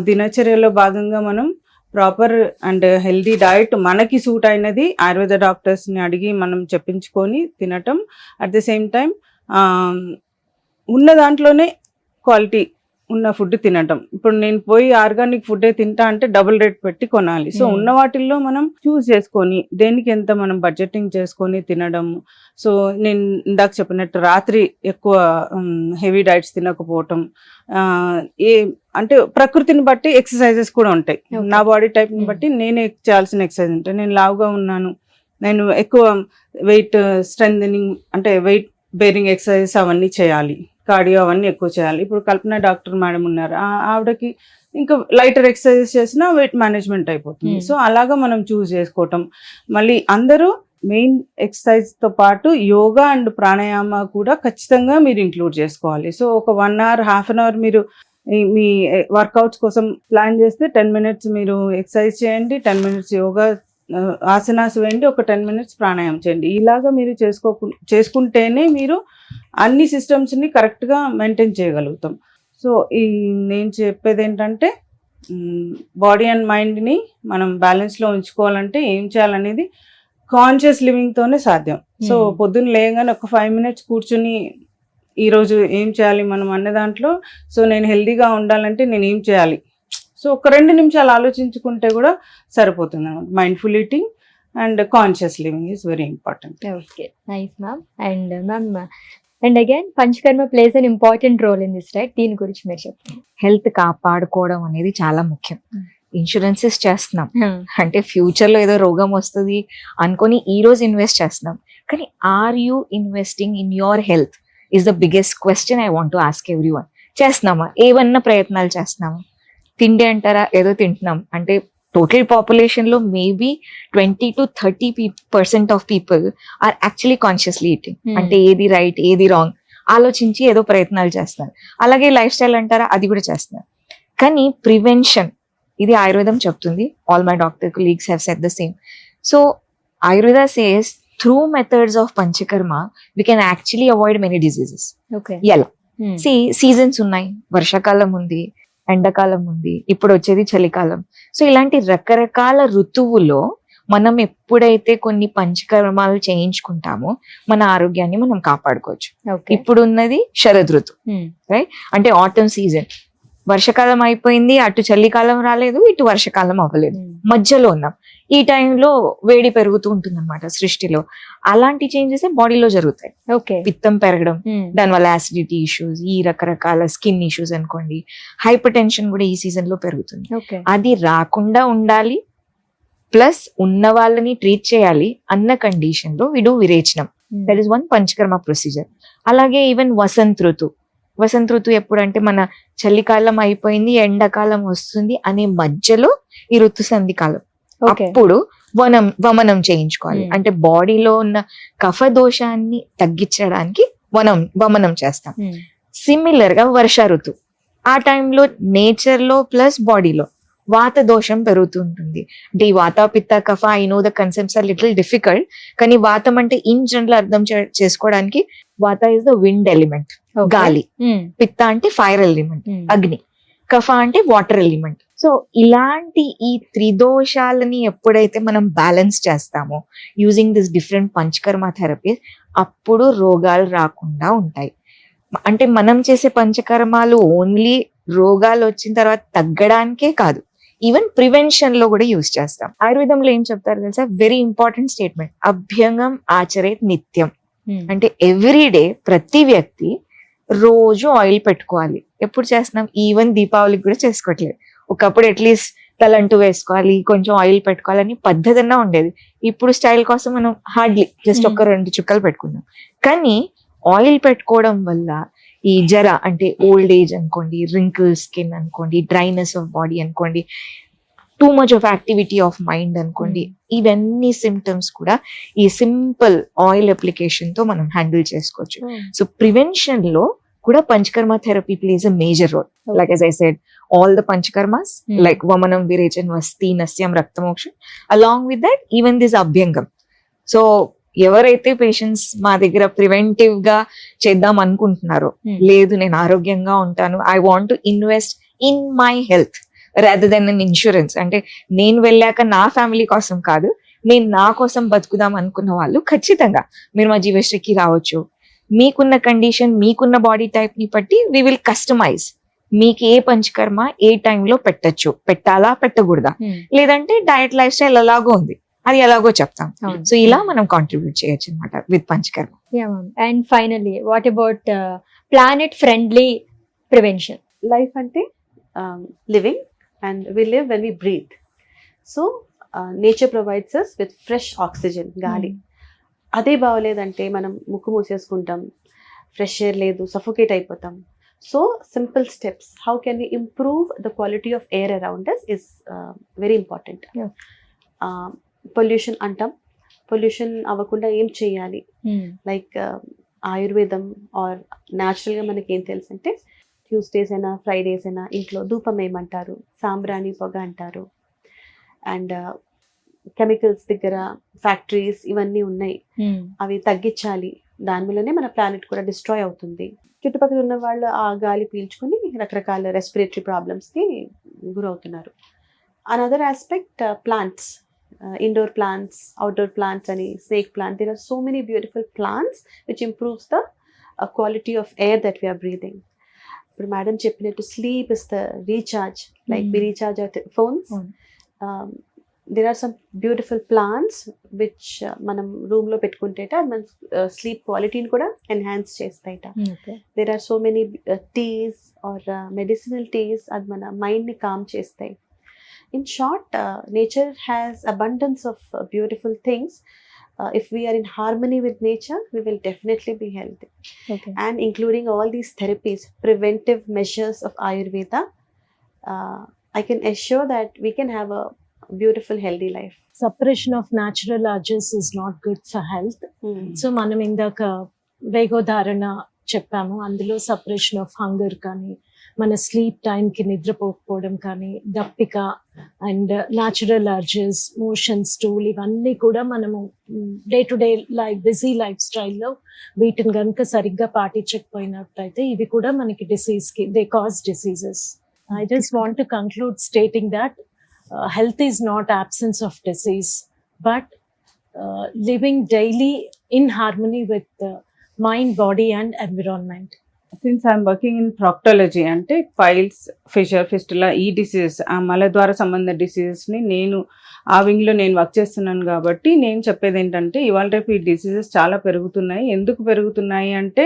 దినచర్యలో భాగంగా మనం ప్రాపర్ అండ్ హెల్దీ డైట్ మనకి సూట్ అయినది ఆయుర్వేద డాక్టర్స్ని అడిగి మనం చెప్పించుకొని తినటం, అట్ ద సేమ్ టైం ఉన్న దాంట్లోనే క్వాలిటీ ఉన్న ఫుడ్ తినటం. ఇప్పుడు నేను పోయి ఆర్గానిక్ ఫుడ్డే తింటా అంటే డబుల్ రేట్ పెట్టి కొనాలి. సో ఉన్న వాటిల్లో మనం చూస్ చేసుకొని దేనికి ఎంత మనం బడ్జెటింగ్ చేసుకొని తినడం. సో నేను ఇందాక చెప్పినట్టు రాత్రి ఎక్కువ హెవీ డైట్స్ తినకపోవటం, అంటే ప్రకృతిని బట్టి ఎక్సర్సైజెస్ కూడా ఉంటాయి. నా బాడీ టైప్ని బట్టి నేను చేయాల్సిన ఎక్సర్సైజ్ ఉంటాయి. నేను లావుగా ఉన్నాను, నేను ఎక్కువ వెయిట్ స్ట్రెంథనింగ్ అంటే వెయిట్ బేరింగ్ ఎక్సర్సైజెస్ అవన్నీ చేయాలి, కార్డియో అవన్నీ ఎక్కువ చేయాలి. ఇప్పుడు కల్పన డాక్టర్ మేడం ఉన్నారు, ఆవిడకి ఇంకా లైటర్ ఎక్సర్సైజెస్ చేసినా వెయిట్ మేనేజ్మెంట్ అయిపోతుంది. సో అలాగా మనం చూస్ చేసుకోవటం. మళ్ళీ అందరూ మెయిన్ ఎక్సర్సైజ్తో పాటు యోగా అండ్ ప్రాణాయామ కూడా ఖచ్చితంగా మీరు ఇంక్లూడ్ చేసుకోవాలి. సో ఒక 1 hour, half an hour మీరు మీ వర్కౌట్స్ కోసం ప్లాన్ చేస్తే 10 minutes మీరు ఎక్సర్సైజ్ చేయండి, 10 minutes యోగా ఆసనాస్ వేయండి, ఒక 10 minutes ప్రాణాయామం చేయండి. ఇలాగా మీరు చేసుకుంటేనే మీరు అన్ని సిస్టమ్స్ని కరెక్ట్గా మెయింటైన్ చేయగలుగుతాం. సో నేను చెప్పేది ఏంటంటే, బాడీ అండ్ మైండ్ని మనం బ్యాలెన్స్లో ఉంచుకోవాలంటే ఏం చేయాలనేది కాన్షియస్ లివింగ్తోనే సాధ్యం. సో పొద్దున్న లేగానే ఒక 5 minutes కూర్చుని ఈరోజు ఏం చేయాలి మనం అన్న దాంట్లో, సో నేను హెల్దీగా ఉండాలంటే నేను ఏం చేయాలి, సో ఒక 2 నిమిషాలు ఆలోచించుకుంటే కూడా సరిపోతుంది అన్నమాట. Mindful eating and conscious living is very important. Okay, nice ma'am. And ma'am, and again panchakarma plays an important role in this, right? దీని గురించి మీరు చెప్పండి. హెల్త్ కాపాడుకోవడం అనేది చాలా ముఖ్యం. ఇన్సూరెన్సెస్ చేస్తున్నాం అంటే ఫ్యూచర్ లో ఏదో రోగం వస్తుంది అనుకొని ఈ రోజు ఇన్వెస్ట్ చేస్తున్నాం, కానీ are you investing in your health is the biggest question I want to ask everyone. చేస్తున్నామా? ఏమన్నా ప్రయత్నాలు చేస్తున్నామా? తిండి అంటారా, ఏదో తింటున్నాం అంటే టోటల్ పాపులేషన్ లో maybe 20 to 30% of people are actually consciously eating. అంటే ఏది రైట్ ఏది రాంగ్ ఆలోచించి ఏదో ప్రయత్నాలు చేస్తున్నారు. అలాగే లైఫ్ స్టైల్ అంటారా, అది కూడా చేస్తున్నారు. కానీ ప్రివెన్షన్ ఇది ఆయుర్వేదం చెప్తుంది. All my doctor colleagues have said the same. So Ayurveda says through methods of panchakarma we can actually avoid many diseases. Okay. ఎలా సీజన్స్ ఉన్నాయి, వర్షాకాలం ఉంది, ఎండాకాలం ఉంది, ఇప్పుడు వచ్చేది చలికాలం. సో ఇలాంటి రకరకాల ఋతువులో మనం ఎప్పుడైతే కొన్ని పంచకర్మాలు చేయించుకుంటామో మన ఆరోగ్యాన్ని మనం కాపాడుకోవచ్చు. ఇప్పుడు ఉన్నది శరద్ ఋతు, రైట్? అంటే ఆటమ్ సీజన్. వర్షాకాలం అయిపోయింది, అటు చలికాలం రాలేదు, ఇటు వర్షాకాలం అవ్వలేదు, మధ్యలో ఉన్నాం. ఈ టైంలో వేడి పెరుగుతూ ఉంటుంది అనమాట సృష్టిలో. అలాంటి చేంజెస్ బాడీలో జరుగుతాయి. ఓకే. పిత్తం పెరగడం, దానివల్ల యాసిడిటీ ఇష్యూస్, ఈ రకరకాల స్కిన్ ఇష్యూస్ అనుకోండి, హైపర్ టెన్షన్ కూడా ఈ సీజన్ లో పెరుగుతుంది. అది రాకుండా ఉండాలి, ప్లస్ ఉన్న వాళ్ళని ట్రీట్ చేయాలి అన్న కండిషన్ లో విడు విరేచనం. That is one panchakarma procedure. అలాగే ఈవెన్ వసంత ఋతు ఎప్పుడంటే మన చలికాలం అయిపోయింది, ఎండాకాలం వస్తుంది అనే మధ్యలో ఈ ఋతు సంధి కాలం. అప్పుడు వమనం చేయించుకోవాలి. అంటే బాడీలో ఉన్న కఫ దోషాన్ని తగ్గించడానికి వమనం చేస్తాం. సిమిలర్ గా వర్ష ఋతు, ఆ టైంలో నేచర్ లో ప్లస్ బాడీలో వాత దోషం పెరుగుతుంటుంది. అంటే ఈ vata pitta kapha, I know the concepts are little difficult, కానీ వాతం అంటే ఇన్ జనరల్ అర్థం చేసుకోవడానికి వాత ఇస్ ద విండ్ ఎలిమెంట్, గాలి. పిత్త అంటే ఫైర్ ఎలిమెంట్, అగ్ని. కఫ అంటే వాటర్ ఎలిమెంట్. సో ఇలాంటి ఈ త్రిదోషాలని ఎప్పుడైతే మనం బ్యాలెన్స్ చేస్తామో using this different panchakarma therapies, అప్పుడు రోగాలు రాకుండా ఉంటాయి. అంటే మనం చేసే పంచకర్మాలు ఓన్లీ రోగాలు వచ్చిన తర్వాత తగ్గడానికే కాదు, ఈవెన్ ప్రివెన్షన్ లో కూడా యూజ్ చేస్తాం. ఆయుర్వేదంలో ఏం చెప్తారు తెలుసా? వెరీ ఇంపార్టెంట్ స్టేట్మెంట్, అభ్యంగం ఆచరేత్ నిత్యం. అంటే ఎవ్రీ డే ప్రతి వ్యక్తి రోజు ఆయిల్ పెట్టుకోవాలి. ఎప్పుడు చేస్తున్నాం? ఈవెన్ దీపావళికి కూడా చేసుకోవట్లేదు. ఒకప్పుడు అట్లీస్ట్ తలంటూ వేసుకోవాలి, కొంచెం ఆయిల్ పెట్టుకోవాలని పద్ధతిగా ఉండేది. ఇప్పుడు స్టైల్ కోసం మనం హార్డ్లీ జస్ట్ 1-2 చుక్కలు పెట్టుకున్నాం. కానీ ఆయిల్ పెట్టుకోవడం వల్ల ఈ జర అంటే ఓల్డ్ ఏజ్ అనుకోండి, రింకిల్ స్కిన్ అనుకోండి, డ్రైనెస్ ఆఫ్ బాడీ అనుకోండి, too much of activity of mind అనుకోండి, ఇవన్నీ సిమ్టమ్స్ కూడా ఈ సింపుల్ ఆయిల్ అప్లికేషన్ తో మనం హ్యాండిల్ చేసుకోవచ్చు. సో ప్రివెన్షన్ లో కూడా panchakarma therapy plays a major role. Like as I said, all the panchakarmas like vamanam, virecham, vasti, nasyam, raktamoksham, along with that even this abhyangam. So ఎవరైతే patients మా దగ్గర preventive గా చేద్దాం అనుకుంటున్నారో, లేదు నేను ఆరోగ్యంగా ఉంటాను, I want to invest in my health rather than an insurance, అంటే నేను వెళ్ళాక నా ఫ్యామిలీ కోసం కాదు, నేను నా కోసం బతుకుదాం అనుకున్న వాళ్ళు ఖచ్చితంగా మీరు మా జీవశ్రీకి రావచ్చు. మీకున్న కండిషన్, మీకున్న బాడీ టైప్ ని బట్టి వి విల్ కస్టమైజ్. మీకు ఏ పంచకర్మ ఏ టైంలో పెట్టచ్చు, పెట్టాలా పెట్టకూడదా, లేదంటే డయట్ లైఫ్ స్టైల్ ఎలాగో ఉంది అది ఎలాగో చెప్తాం. సో ఇలా మనం కాంట్రిబ్యూట్ చేయొచ్చు అనమాట with panchakarma. And finally what about planet friendly prevention? Life అంటే living, and we live when we breathe. So nature provides us with fresh oxygen, గాలి. అదే బాగోలేదంటే మనం ముక్కు మూసేసుకుంటాం, ఫ్రెష్ ఎయిర్ లేదు, సఫోకేట్ అయిపోతాం. So simple steps, how can we improve the quality of air around us is very important. Pollution అంటాం, pollution అవ్వకుండా ఏం చేయాలి? లైక్ ఆయుర్వేదం ఆర్ న్యాచురల్గా మనకి ఏం తెలుసు అంటే, ట్యూస్డేస్ అయినా ఫ్రైడేస్ అయినా ఇంట్లో ధూపం వేయమంటారు, సాంబ్రాణి పొగ అంటారు. అండ్ కెమికల్స్ దగ్గర ఫ్యాక్టరీస్ ఇవన్నీ ఉన్నాయి, అవి తగ్గించాలి. దానివల్లనే మన ప్లానెట్ కూడా డిస్ట్రాయ్ అవుతుంది. చుట్టుపక్కల ఉన్న వాళ్ళు ఆ గాలి పీల్చుకుని రకరకాల రెస్పిరేటరీ ప్రాబ్లమ్స్కి గురవుతున్నారు. Another aspect, plants, indoor plants, outdoor plants and snake plant. There are so many beautiful plants which improves the quality of air that we are breathing. But madam cheppinattu, sleep is the recharge, like we recharge our phones. There are some beautiful plants which manam room lo pettukunteta man sleep quality ni kuda enhance chestaita. There are so many teas or medicinal teas ad mana mind ni calm chestayi. In short, nature has abundance of beautiful things. If we are in harmony with nature, we will definitely be healthy. And including all these therapies, preventive measures of Ayurveda, I can assure that we can have a beautiful, healthy life. Suppression of natural urges is not good for health. So మనం ఇందాక వేగోధారణ చెప్పాము, అందులో separation of hunger కానీ మన sleep టైంకి నిద్రపోకపోవడం కానీ, దప్పిక and natural urges, motion stool, ఇవన్నీ కూడా మనము day to day life, busy life స్టైల్లో వీటిని కనుక సరిగ్గా పాటించకపోయినట్టయితే ఇవి కూడా మనకి డిసీజ్కి, they cause diseases. I just want to conclude stating that health is not absence of disease, but living daily in harmony with mind, body and environment. Since I'm working in ప్రాక్టాలజీ, అంటే ఫైల్స్, ఫిషర్, ఫిస్టులా, ఈ diseases, ఆ మలద్వార సంబంధ డిసీజెస్ని నేను ఆ వింగ్లో నేను work చేస్తున్నాను కాబట్టి నేను చెప్పేది ఏంటంటే ఇవాళ రేపు ఈ డిసీజెస్ చాలా పెరుగుతున్నాయి. ఎందుకు పెరుగుతున్నాయి అంటే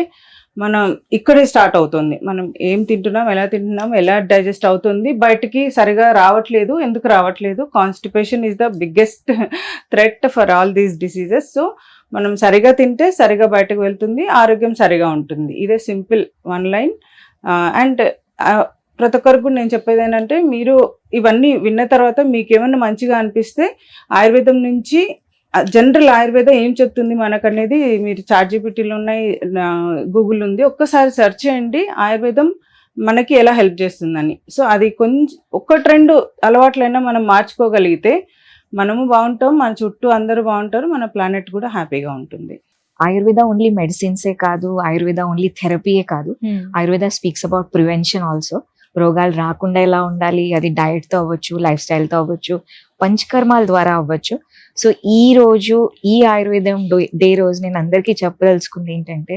మనం ఇక్కడే స్టార్ట్ అవుతుంది. మనం ఏం తింటున్నాం, ఎలా తింటున్నాం, ఎలా డైజెస్ట్ అవుతుంది, బయటికి సరిగా రావట్లేదు. ఎందుకు రావట్లేదు? Constipation is the biggest threat for all these diseases. So మనం సరిగా తింటే సరిగా బయటకు వెళ్తుంది, ఆరోగ్యం సరిగా ఉంటుంది. ఇదే సింపుల్ వన్ లైన్. అండ్ ప్రతి ఒక్కరికి నేను చెప్పేది ఏంటంటే మీరు ఇవన్నీ విన్న తర్వాత మీకు ఏమన్నా మంచిగా అనిపిస్తే ఆయుర్వేదం నుంచి జనరల్ ఆయుర్వేద ఏం చెప్తుంది మనకు అనేది మీరు ChatGPTలో ఉన్నాయి, గూగుల్ ఉంది, ఒక్కసారి సెర్చ్ చేయండి ఆయుర్వేదం మనకి ఎలా హెల్ప్ చేస్తుందని. సో అది కొంచెం ఒకటి రెండు అలవాట్లైనా మనం మార్చుకోగలిగితే మనము బాగుంటాం, మన చుట్టూ అందరూ బాగుంటారు, మన ప్లానెట్ కూడా హ్యాపీగా ఉంటుంది. ఆయుర్వేద ఓన్లీ మెడిసిన్సే కాదు, ఆయుర్వేద ఓన్లీ థెరపీయే కాదు. Ayurveda speaks about prevention also. రోగాలు రాకుండా ఎలా ఉండాలి, అది డయట్తో అవ్వచ్చు, లైఫ్ స్టైల్తో అవ్వచ్చు, పంచకర్మాల ద్వారా అవ్వచ్చు. సో ఈ రోజు ఈ ఆయుర్వేదం డే రోజు నేను అందరికీ చెప్పదలుచుకుంది ఏంటంటే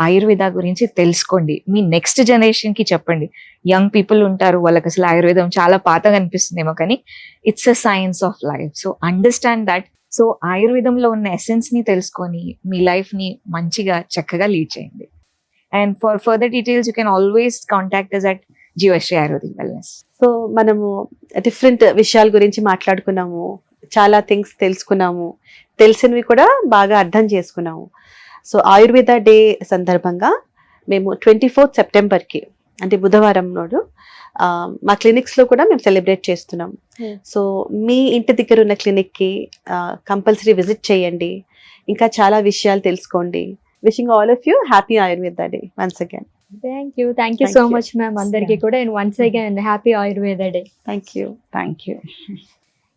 ఆయుర్వేద గురించి తెలుసుకోండి, మీ నెక్స్ట్ జనరేషన్కి చెప్పండి. యంగ్ పీపుల్ ఉంటారు, వాళ్ళకి అసలు ఆయుర్వేదం చాలా పాతగా అనిపిస్తుందేమో, కానీ it's a science of life. So understand that. So ఆయుర్వేదంలో ఉన్న ఎసెన్స్ని తెలుసుకొని మీ లైఫ్ని మంచిగా చక్కగా లీడ్ చేయండి. And for further details you can always contact us at Jeevashree ayurvedic wellness. So మనము డిఫరెంట్ విషయాల గురించి మాట్లాడుకున్నాము, చాలా థింగ్స్ తెలుసుకున్నాము, తెలిసినవి కూడా బాగా అర్థం చేసుకున్నాము. సో ఆయుర్వేద డే సందర్భంగా మేము 24th సెప్టెంబర్కి, అంటే బుధవారం నాడు మా క్లినిక్స్లో కూడా మేము సెలబ్రేట్ చేస్తున్నాం. సో మీ ఇంటి దగ్గర ఉన్న క్లినిక్కి కంపల్సరీ విజిట్ చేయండి, ఇంకా చాలా విషయాలు తెలుసుకోండి. Wishing all of you happy Ayurveda day once again. Thank you so much ma'am అందరికీ కూడా. And once again happy Ayurveda day. Thank you.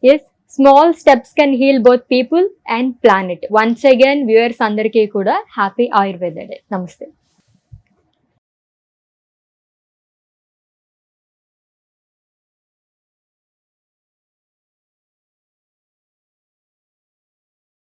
Yes, small steps can heal both people and planet. Once again viewers అందరికీ కూడా happy Ayurveda day. నమస్తే.